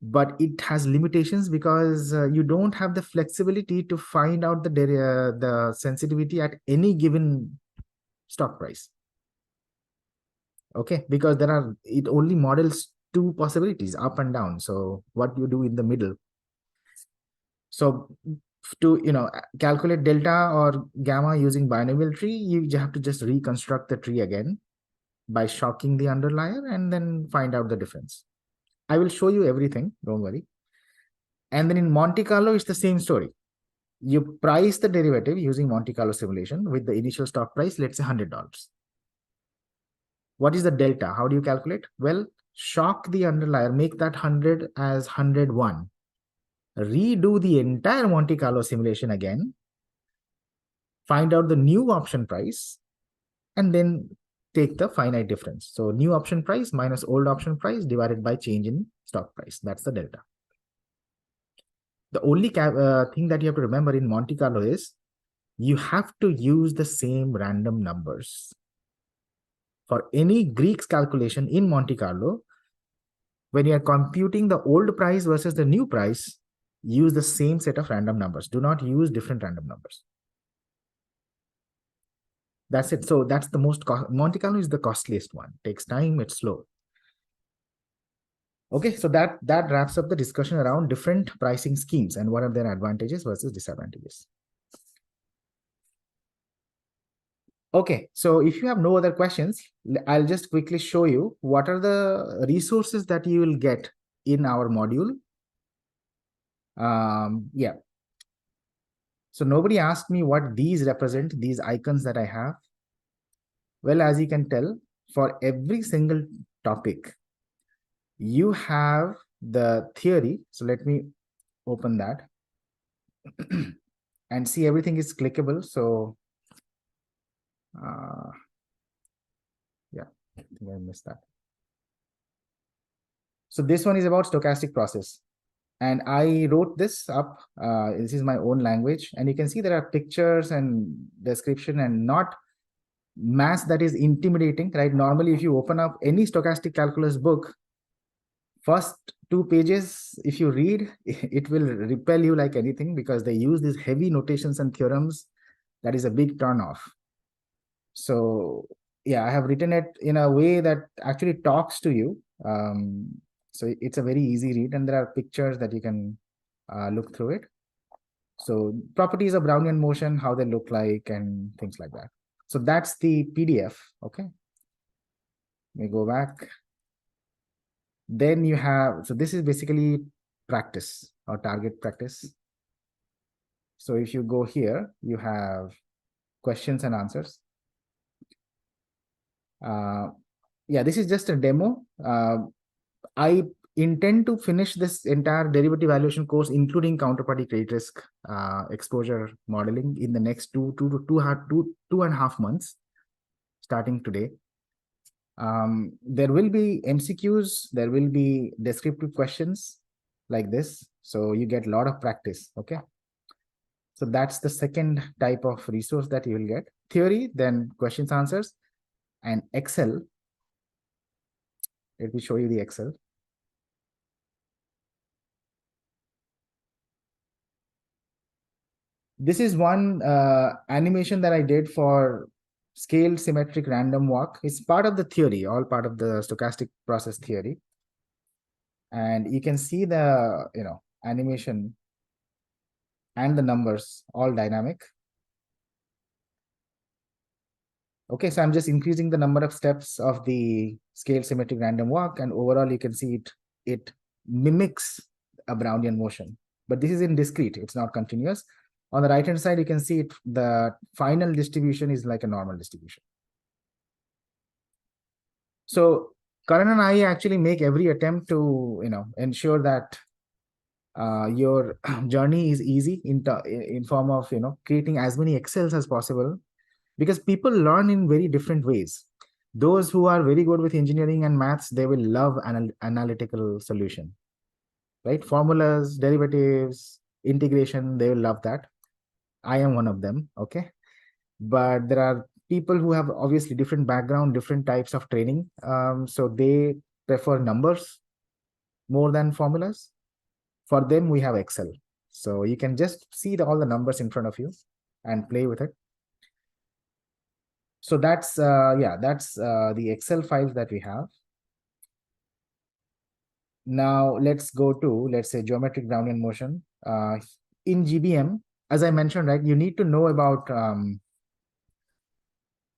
but it has limitations because you don't have the flexibility to find out the sensitivity at any given stock price. Okay, because it only models two possibilities, up and down. So what you do in the middle. So to calculate delta or gamma using binomial tree, you have to just reconstruct the tree again by shocking the underlier and then find out the difference. I will show you everything, don't worry. And then in Monte Carlo, it's the same story. You price the derivative using Monte Carlo simulation with the initial stock price, let's say $100. What is the delta? How do you calculate? Well, shock the underlier, make that 100 as 101. Redo the entire Monte Carlo simulation again, find out the new option price, and then take the finite difference. So new option price minus old option price divided by change in stock price. That's the delta. The only thing that you have to remember in Monte Carlo is you have to use the same random numbers. For any Greek's calculation in Monte Carlo, when you are computing the old price versus the new price, use the same set of random numbers. Do not use different random numbers. That's it. So that's the Monte Carlo is the costliest one. Takes time, it's slow. Okay, so that wraps up the discussion around different pricing schemes and what are their advantages versus disadvantages. Okay, so if you have no other questions, I'll just quickly show you what are the resources that you will get in our module. Yeah. So nobody asked me what these represent, these icons that I have. Well, as you can tell, for every single topic, you have the theory. So let me open that and see everything is clickable. So yeah, I think I missed that. So this one is about stochastic process. And I wrote this up. This is my own language. And you can see there are pictures and description and not math that is intimidating, right? Normally, if you open up any stochastic calculus book, first 2 pages, if you read, it will repel you like anything because they use these heavy notations and theorems. That is a big turnoff. So yeah, I have written it in a way that actually talks to you. So it's a very easy read, and there are pictures that you can look through it. So properties of Brownian motion, how they look like, and things like that. So that's the PDF. Okay. Let me go back. Then you have, so this is basically practice or target practice. So if you go here, you have questions and answers. Yeah, this is just a demo. I intend to finish this entire derivative valuation course, including counterparty credit risk exposure modeling, in the next two and a half months, starting today. There will be MCQs, there will be descriptive questions like this. So you get a lot of practice, okay? So that's the second type of resource that you will get. Theory, then questions, answers, and Excel. Let me show you the Excel. This is one animation that I did for scaled symmetric random walk. It's part of the theory, all part of the stochastic process theory. And you can see the animation and the numbers all dynamic. Okay, so I'm just increasing the number of steps of the scaled symmetric random walk, and overall you can see it mimics a Brownian motion. But this is in discrete, it's not continuous. On the right-hand side, you can see the final distribution is like a normal distribution. So Karan and I actually make every attempt to ensure that your journey is easy in form of creating as many Excels as possible, because people learn in very different ways. Those who are very good with engineering and maths, they will love analytical solution, right? Formulas, derivatives, integration, they will love that. I am one of them, okay? But there are people who have obviously different background, different types of training. So they prefer numbers more than formulas. For them, we have Excel. So you can just see all the numbers in front of you and play with it. So that's the Excel files that we have. Now let's go to, let's say, geometric Brownian motion. In GBM, as I mentioned, right, you need to know about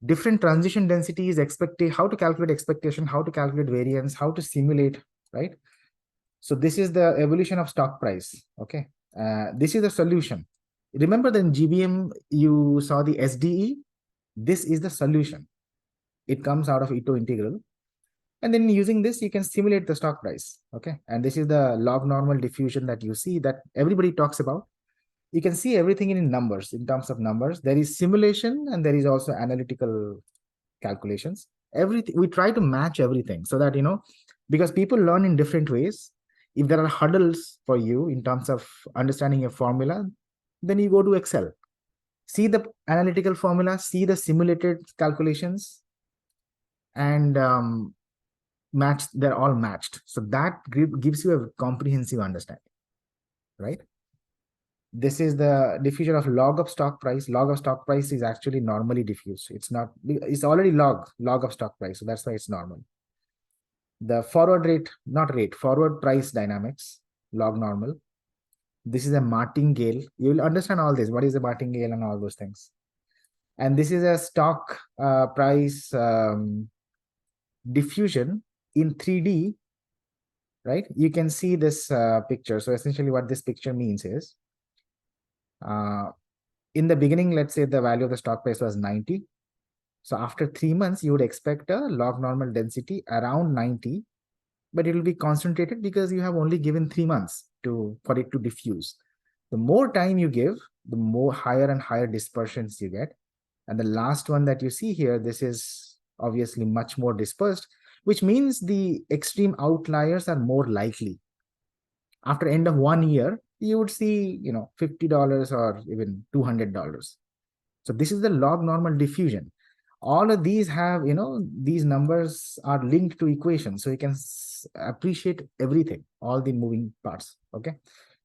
different transition densities, how to calculate expectation, how to calculate variance, how to simulate, right? So this is the evolution of stock price, okay? This is the solution. Remember that in GBM, you saw the SDE. This is the solution. It comes out of Ito integral. And then using this, you can simulate the stock price, okay? And this is the log normal diffusion that you see that everybody talks about. You can see everything in numbers, in terms of numbers. There is simulation and there is also analytical calculations. Everything, we try to match everything so that, because people learn in different ways. If there are hurdles for you in terms of understanding a formula, then you go to Excel. See the analytical formula, see the simulated calculations, and they're all matched. So that gives you a comprehensive understanding, right? This is the diffusion of log of stock price. Log of stock price is actually normally diffused. It's already log of stock price. So that's why it's normal. The forward price dynamics, log normal. This is a martingale. You will understand all this. What is a martingale and all those things. And this is a stock price diffusion in 3D, right? You can see this picture. So essentially what this picture means is, in the beginning, let's say the value of the stock price was 90. So after 3 months, you would expect a log normal density around 90, but it will be concentrated because you have only given 3 months for it to diffuse. The more time you give, the more higher and higher dispersions you get. And the last one that you see here, this is obviously much more dispersed, which means the extreme outliers are more likely. After end of 1 year, you would see, $50 or even $200. So this is the log normal diffusion. All of these have, these numbers are linked to equations. So you can appreciate everything, all the moving parts, okay?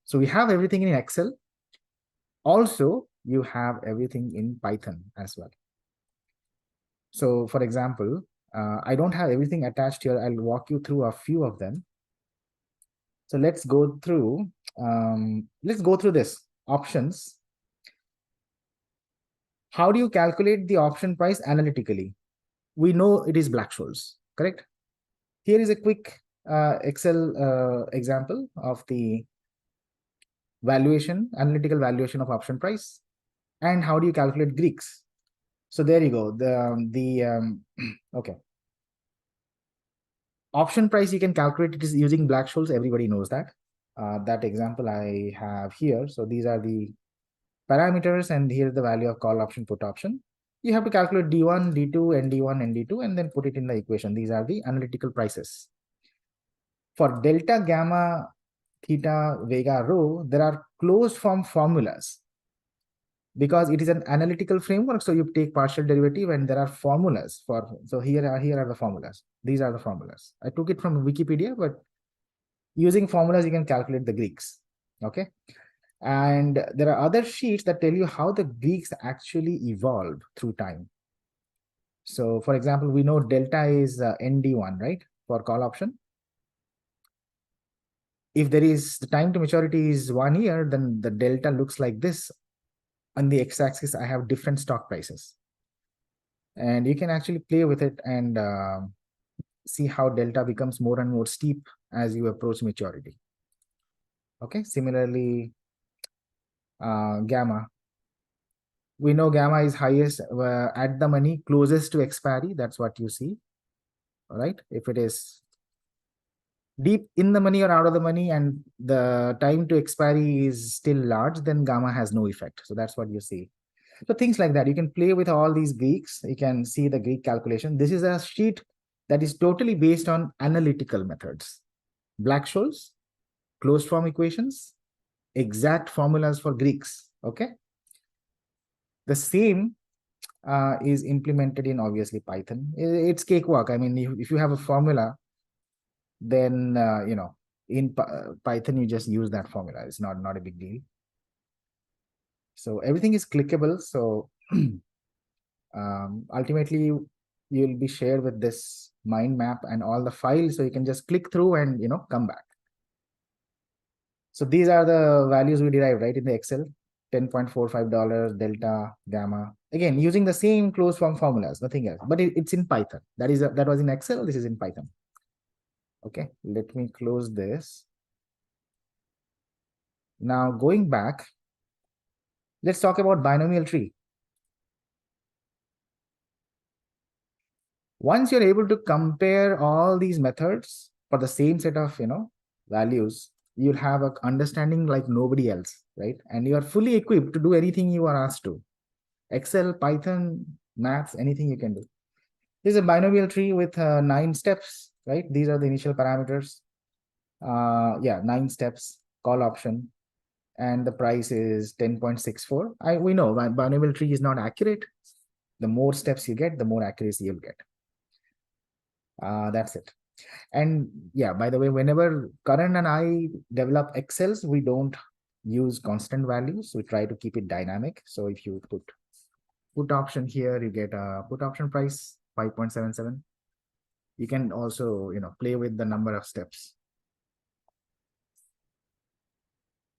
So we have everything in Excel. Also, you have everything in Python as well. So for example, I don't have everything attached here. I'll walk you through a few of them. So let's go through this options. How do you calculate the option price analytically? We know it is Black-Scholes, correct? Here is a quick Excel example of the analytical valuation of option price. And how do you calculate Greeks? So there you go. Okay. Option price, you can calculate it is using Black-Scholes. Everybody knows that. That example I have here. So these are the parameters, and here's the value of call option, put option. You have to calculate D1, D2, ND1, ND2, and then put it in the equation. These are the analytical prices. For delta, gamma, theta, vega, rho, there are closed form formulas because it is an analytical framework. So you take partial derivative and there are formulas so here are the formulas. These are the formulas. I took it from Wikipedia, but using formulas, you can calculate the Greeks. Okay. And there are other sheets that tell you how the Greeks actually evolved through time. So for example, we know delta is ND1, right? For call option. If there is the time to maturity is 1 year, then the delta looks like this. On the x-axis, I have different stock prices. And you can actually play with it and see how delta becomes more and more steep as you approach maturity. Okay, similarly, gamma. We know gamma is highest at the money closest to expiry. That's what you see. All right. If it is deep in the money or out of the money and the time to expiry is still large, then gamma has no effect. So that's what you see. So things like that. You can play with all these Greeks. You can see the Greek calculation. This is a sheet that is totally based on analytical methods. Black-Scholes, closed form equations, exact formulas for Greeks. Okay. The same is implemented in obviously Python. It's cakewalk. I mean, if you have a formula, then in Python you just use that formula. It's not a big deal. So everything is clickable. So ultimately you'll be shared with this mind map and all the files, so you can just click through and come back. So these are the values we derived, right, in the Excel. $10.45, delta, gamma. Again, using the same closed form formulas, nothing else. But it's in Python. That was in Excel. This is in Python. Okay, let me close this. Now going back, let's talk about binomial tree. Once you're able to compare all these methods for the same set of values, you'll have an understanding like nobody else, right? And you are fully equipped to do anything you are asked to. Excel, Python, maths, anything you can do. This is a binomial tree with 9 steps, right? These are the initial parameters. 9 steps, call option, and the price is 10.64. We know binomial tree is not accurate. The more steps you get, the more accuracy you'll get. That's it. And yeah, by the way, whenever Karan and I develop Excels, we don't use constant values. We try to keep it dynamic. So if you put option here, you get a put option price 5.77. You can also play with the number of steps,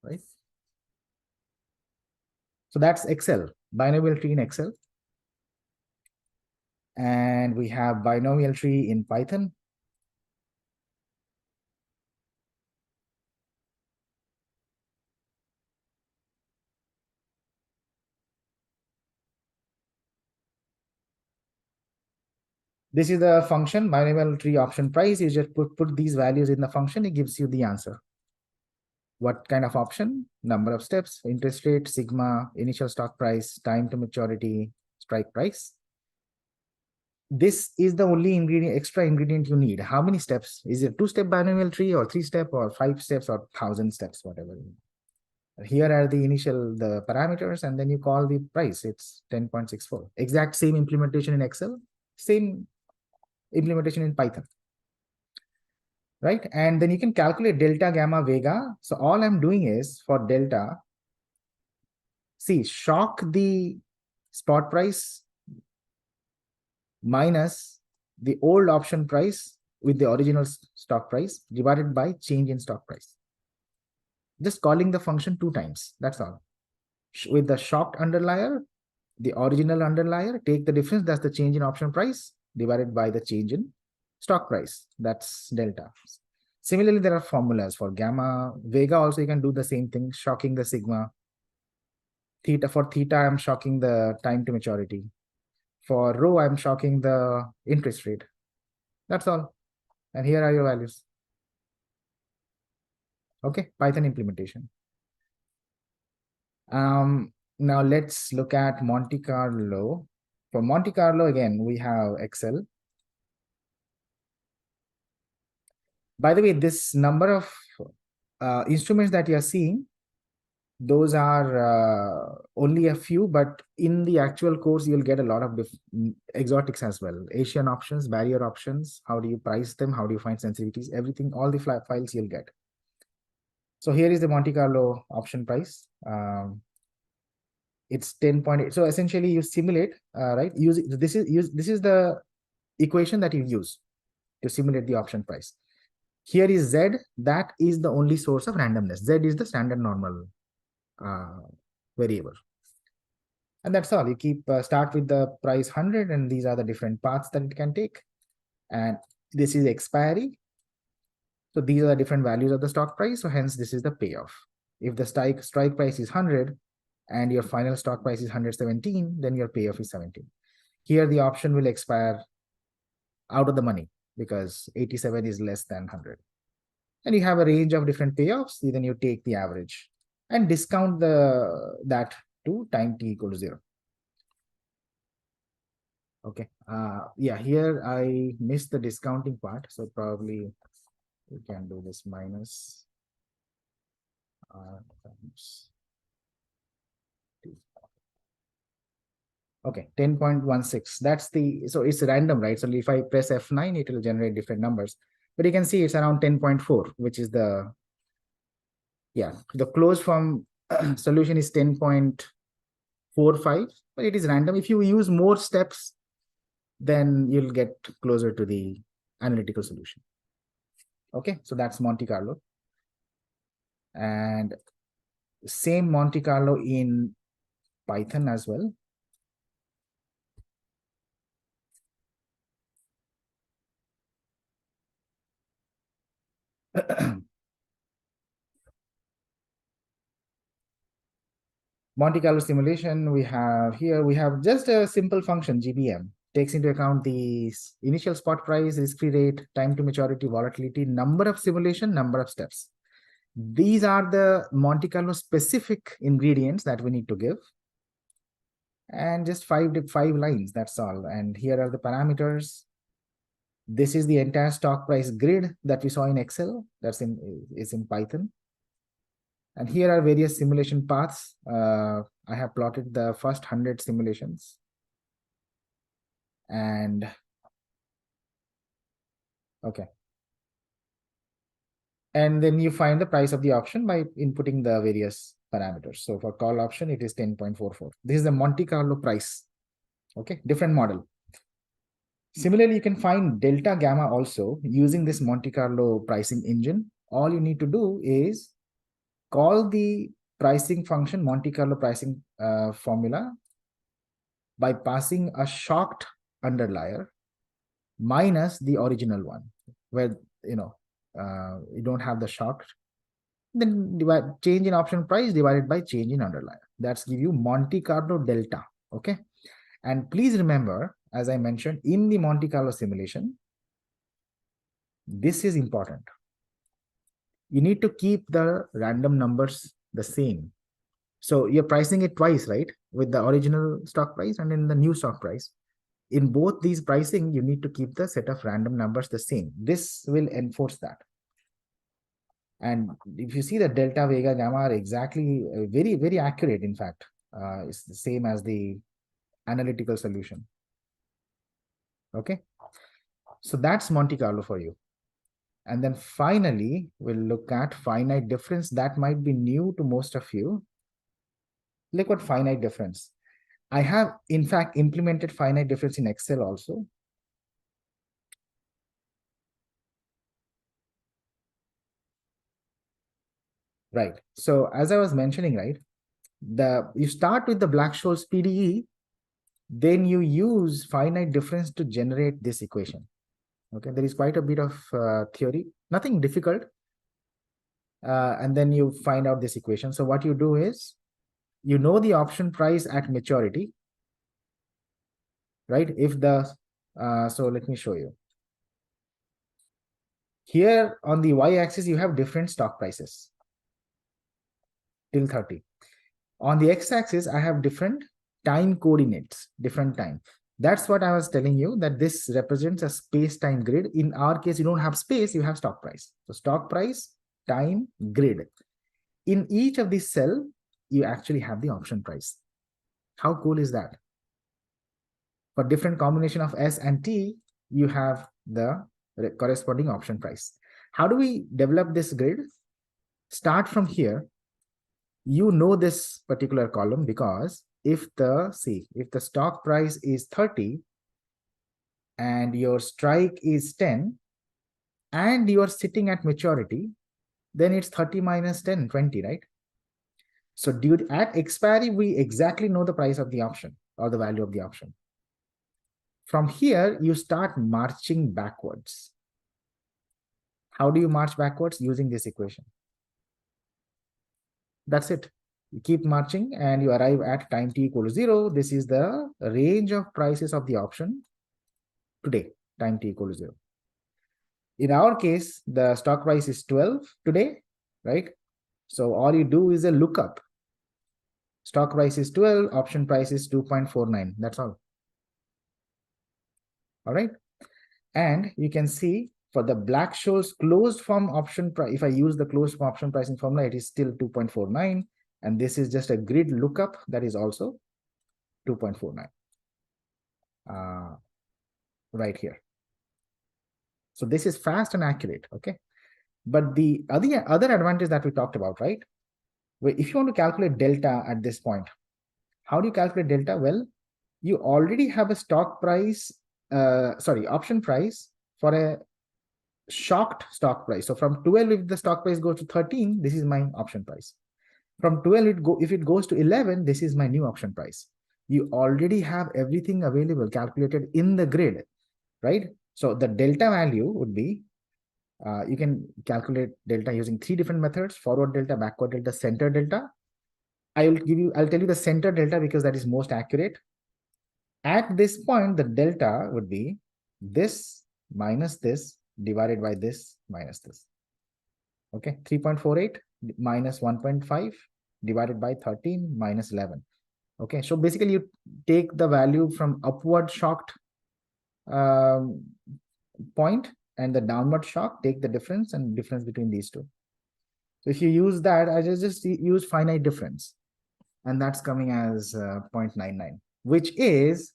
right? So that's Excel, binomial tree in Excel. And we have binomial tree in Python. This is the function, binomial tree option price. You just put these values in the function, it gives you the answer. What kind of option? Number of steps, interest rate, sigma, initial stock price, time to maturity, strike price. This is the only extra ingredient you need. How many steps? Is it 2-step binomial tree or 3-step or 5 steps or 1,000 steps, whatever. Here are the parameters, and then you call the price. It's 10.64. Exact same implementation in Excel, same implementation in Python. Right? And then you can calculate delta, gamma, vega. So all I'm doing is for delta, see, shock the spot price minus the old option price with the original stock price divided by change in stock price. Just calling the function 2 times. That's all. With the shocked underlier, the original underlier, take the difference. That's the change in option price divided by the change in stock price. That's delta. Similarly, there are formulas for gamma, vega. Also, you can do the same thing, shocking the sigma. Theta, for theta, I'm shocking the time to maturity. For rho, I'm shocking the interest rate. That's all. And here are your values. Okay, Python implementation. Now let's look at Monte Carlo. For Monte Carlo, again, we have Excel. By the way, this number of instruments that you're seeing, those are only a few, but in the actual course, you'll get a lot of exotics as well. Asian options, barrier options, how do you price them, how do you find sensitivities, everything, all the files you'll get. So here is the Monte Carlo option price. It's 10.8. So essentially you simulate, right? This is the equation that you use to simulate the option price. Here is Z. That is the only source of randomness. Z is the standard normal variable. And that's all. You keep start with the price 100, and these are the different paths that it can take. And this is expiry. So these are the different values of the stock price. So hence this is the payoff. If the strike price is 100 and your final stock price is 117, then your payoff is 17. Here the option will expire out of the money because 87 is less than 100. And you have a range of different payoffs. Then you take the average and discount that to time t equal to 0. Okay. Yeah, here I missed the discounting part. So probably we can do this minus Okay, 10.16. That's the, so it's random, right? So if I press F9, it will generate different numbers. But you can see it's around 10.4, which is the, yeah, the closed form solution is 10.45, but it is random. If you use more steps, then you'll get closer to the analytical solution. Okay, so that's Monte Carlo. And same Monte Carlo in Python as well. Monte Carlo simulation, we have here, we have just a simple function, GBM, takes into account the initial spot price, risk-free rate, time to maturity, volatility, number of simulation, number of steps. These are the Monte Carlo specific ingredients that we need to give. And just five lines, that's all. And here are the parameters. This is the entire stock price grid that we saw in Excel. That's is in Python. And here are various simulation paths. I have plotted the first 100 simulations. And okay. And then you find the price of the option by inputting the various parameters. So for call option, it is 10.44. This is the Monte Carlo price. Okay, different model. Similarly, you can find delta gamma also using this Monte Carlo pricing engine. All you need to do is call the pricing function, Monte Carlo pricing formula, by passing a shocked underlier minus the original one, where you don't have the shocked. Then divide change in option price divided by change in underlier. That's give you Monte Carlo delta. Okay, and please remember, as I mentioned in the Monte Carlo simulation, this is important. You need to keep the random numbers the same. So you're pricing it twice, right? With the original stock price and in the new stock price. In both these pricing, you need to keep the set of random numbers the same. This will enforce that. And if you see the delta, vega, gamma are exactly very, very accurate. In fact, it's the same as the analytical solution. Okay. So that's Monte Carlo for you. And then finally, we'll look at finite difference. That might be new to most of you. Look at finite difference. I have, in fact, implemented finite difference in Excel also. Right. So as I was mentioning, right, you start with the Black-Scholes PDE, then you use finite difference to generate this equation. Okay, there is quite a bit of theory, nothing difficult. And then you find out this equation. So what you do is, you know the option price at maturity, right? If the, so let me show you. Here on the y-axis, you have different stock prices till 30. On the x-axis, I have different time coordinates, different time. That's what I was telling you, that this represents a space-time grid. In our case, you don't have space, you have stock price. So stock price, time, grid. In each of these cell, you actually have the option price. How cool is that? For different combination of S and T, you have the corresponding option price. How do we develop this grid? Start from here. You know this particular column because if the stock price is 30 and your strike is 10 and you are sitting at maturity, then it's 30 minus 10, 20, right? So at expiry, we exactly know the price of the option or the value of the option. From here, you start marching backwards. How do you march backwards? Using this equation. That's it. You keep marching and you arrive at time t equal to 0. This is the range of prices of the option today, time t equal to 0. In our case, the stock price is 12 today, right? So all you do is a lookup. Stock price is 12, option price is 2.49. That's all. All right. And you can see For the Black-Scholes closed form option price, if I use the closed form option pricing formula, it is still 2.49. And this is just a grid lookup that is also 2.49 right here. So this is fast and accurate, okay? But the other advantage that we talked about, right? If you want to calculate delta at this point, how do you calculate delta? Well, you already have a stock price, option price for a shocked stock price. So from 12, if the stock price goes to 13, this is my option price. From 12, if it goes to 11, this is my new option price. You already have everything available calculated in the grid, right? So the delta value would be, you can calculate delta using 3 different methods: forward delta, backward delta, center delta. I'll tell you the center delta because that is most accurate. At this point, the delta would be this minus this divided by this minus this. Okay, 3.48 minus 1.5 divided by 13 minus 11. Okay, so basically you take the value from upward shocked point and the downward shock, take the difference and difference between these two. So if you use that, I just use finite difference, and that's coming as 0.99, which is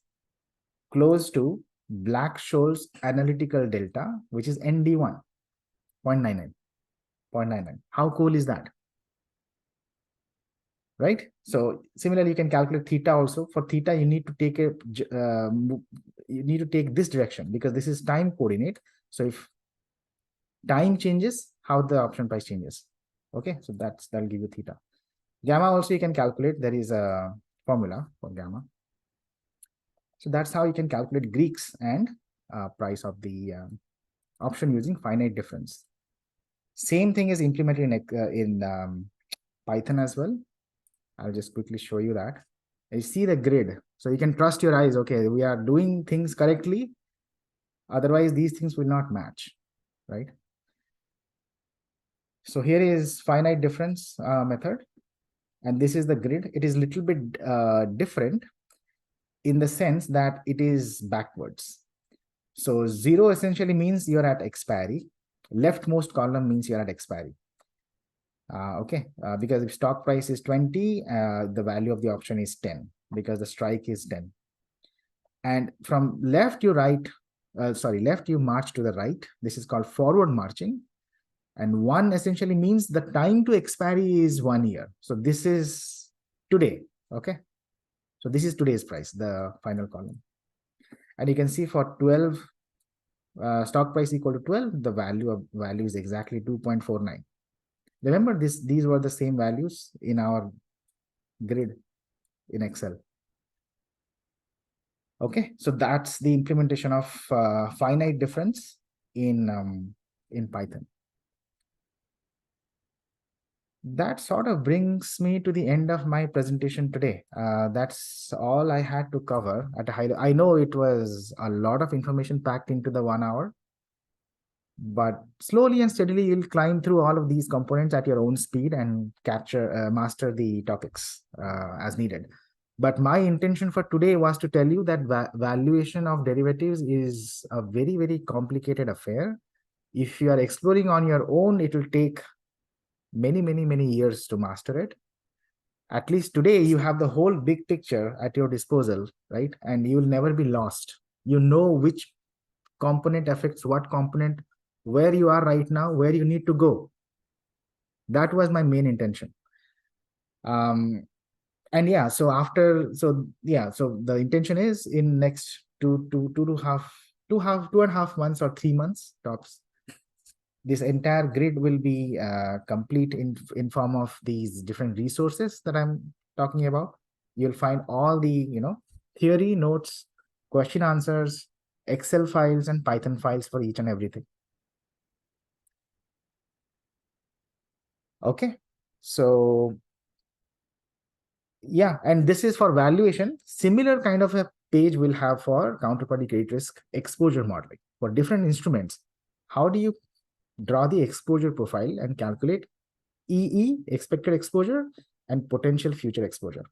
close to Black-Scholes analytical delta, which is ND1, 0.99, 0.99. How cool is that? Right? So similarly, you can calculate theta also. For theta, you need to take this direction because this is time coordinate. So if time changes, how the option price changes. Okay, so that'll give you theta. Gamma also you can calculate. There is a formula for gamma. So that's how you can calculate Greeks and price of the option using finite difference. Same thing is implemented in Python as well. I'll just quickly show you that. You see the grid. So you can trust your eyes. Okay, we are doing things correctly. Otherwise, these things will not match, right? So here is finite difference method. And this is the grid. It is a little bit different in the sense that it is backwards. So 0 essentially means you're at expiry. Leftmost column means you're at expiry. Because if stock price is 20, the value of the option is 10 because the strike is 10. And from left you march to the right. This is called forward marching. And 1 essentially means the time to expiry is 1 year. So this is today, okay? So this is today's price, the final column. And you can see for 12, stock price equal to 12, the value is exactly 2.49. Remember these were the same values in our grid in Excel. Okay, so that's the implementation of finite difference in Python. That sort of brings me to the end of my presentation today. That's all I had to cover at a high level. I know it was a lot of information packed into the 1 hour, but slowly and steadily you'll climb through all of these components at your own speed and master the topics as needed. But my intention for today was to tell you that valuation of derivatives is a very, very complicated affair. If you are exploring on your own, it will take many, many, many years to master it. At least today, you have the whole big picture at your disposal, right? And you will never be lost. You know which component affects what component, where you are right now, where you need to go. That was my main intention. So the intention is in next 2.5 months or 3 months tops, this entire grid will be complete in form of these different resources that I'm talking about. You'll find all the theory notes, question answers, Excel files, and Python files for each and everything. Okay, so yeah, and this is for valuation. Similar kind of a page we'll have for counterparty credit risk exposure modeling for different instruments. How do you draw the exposure profile and calculate EE, expected exposure, and potential future exposure?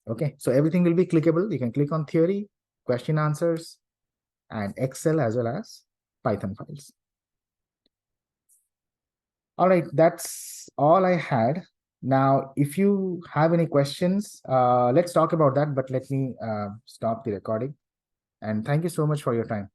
Okay, so everything will be clickable. You can click on theory, question answers, and Excel as well as Python files. All right, that's all I had. Now, if you have any questions, let's talk about that, but let me stop the recording. And thank you so much for your time.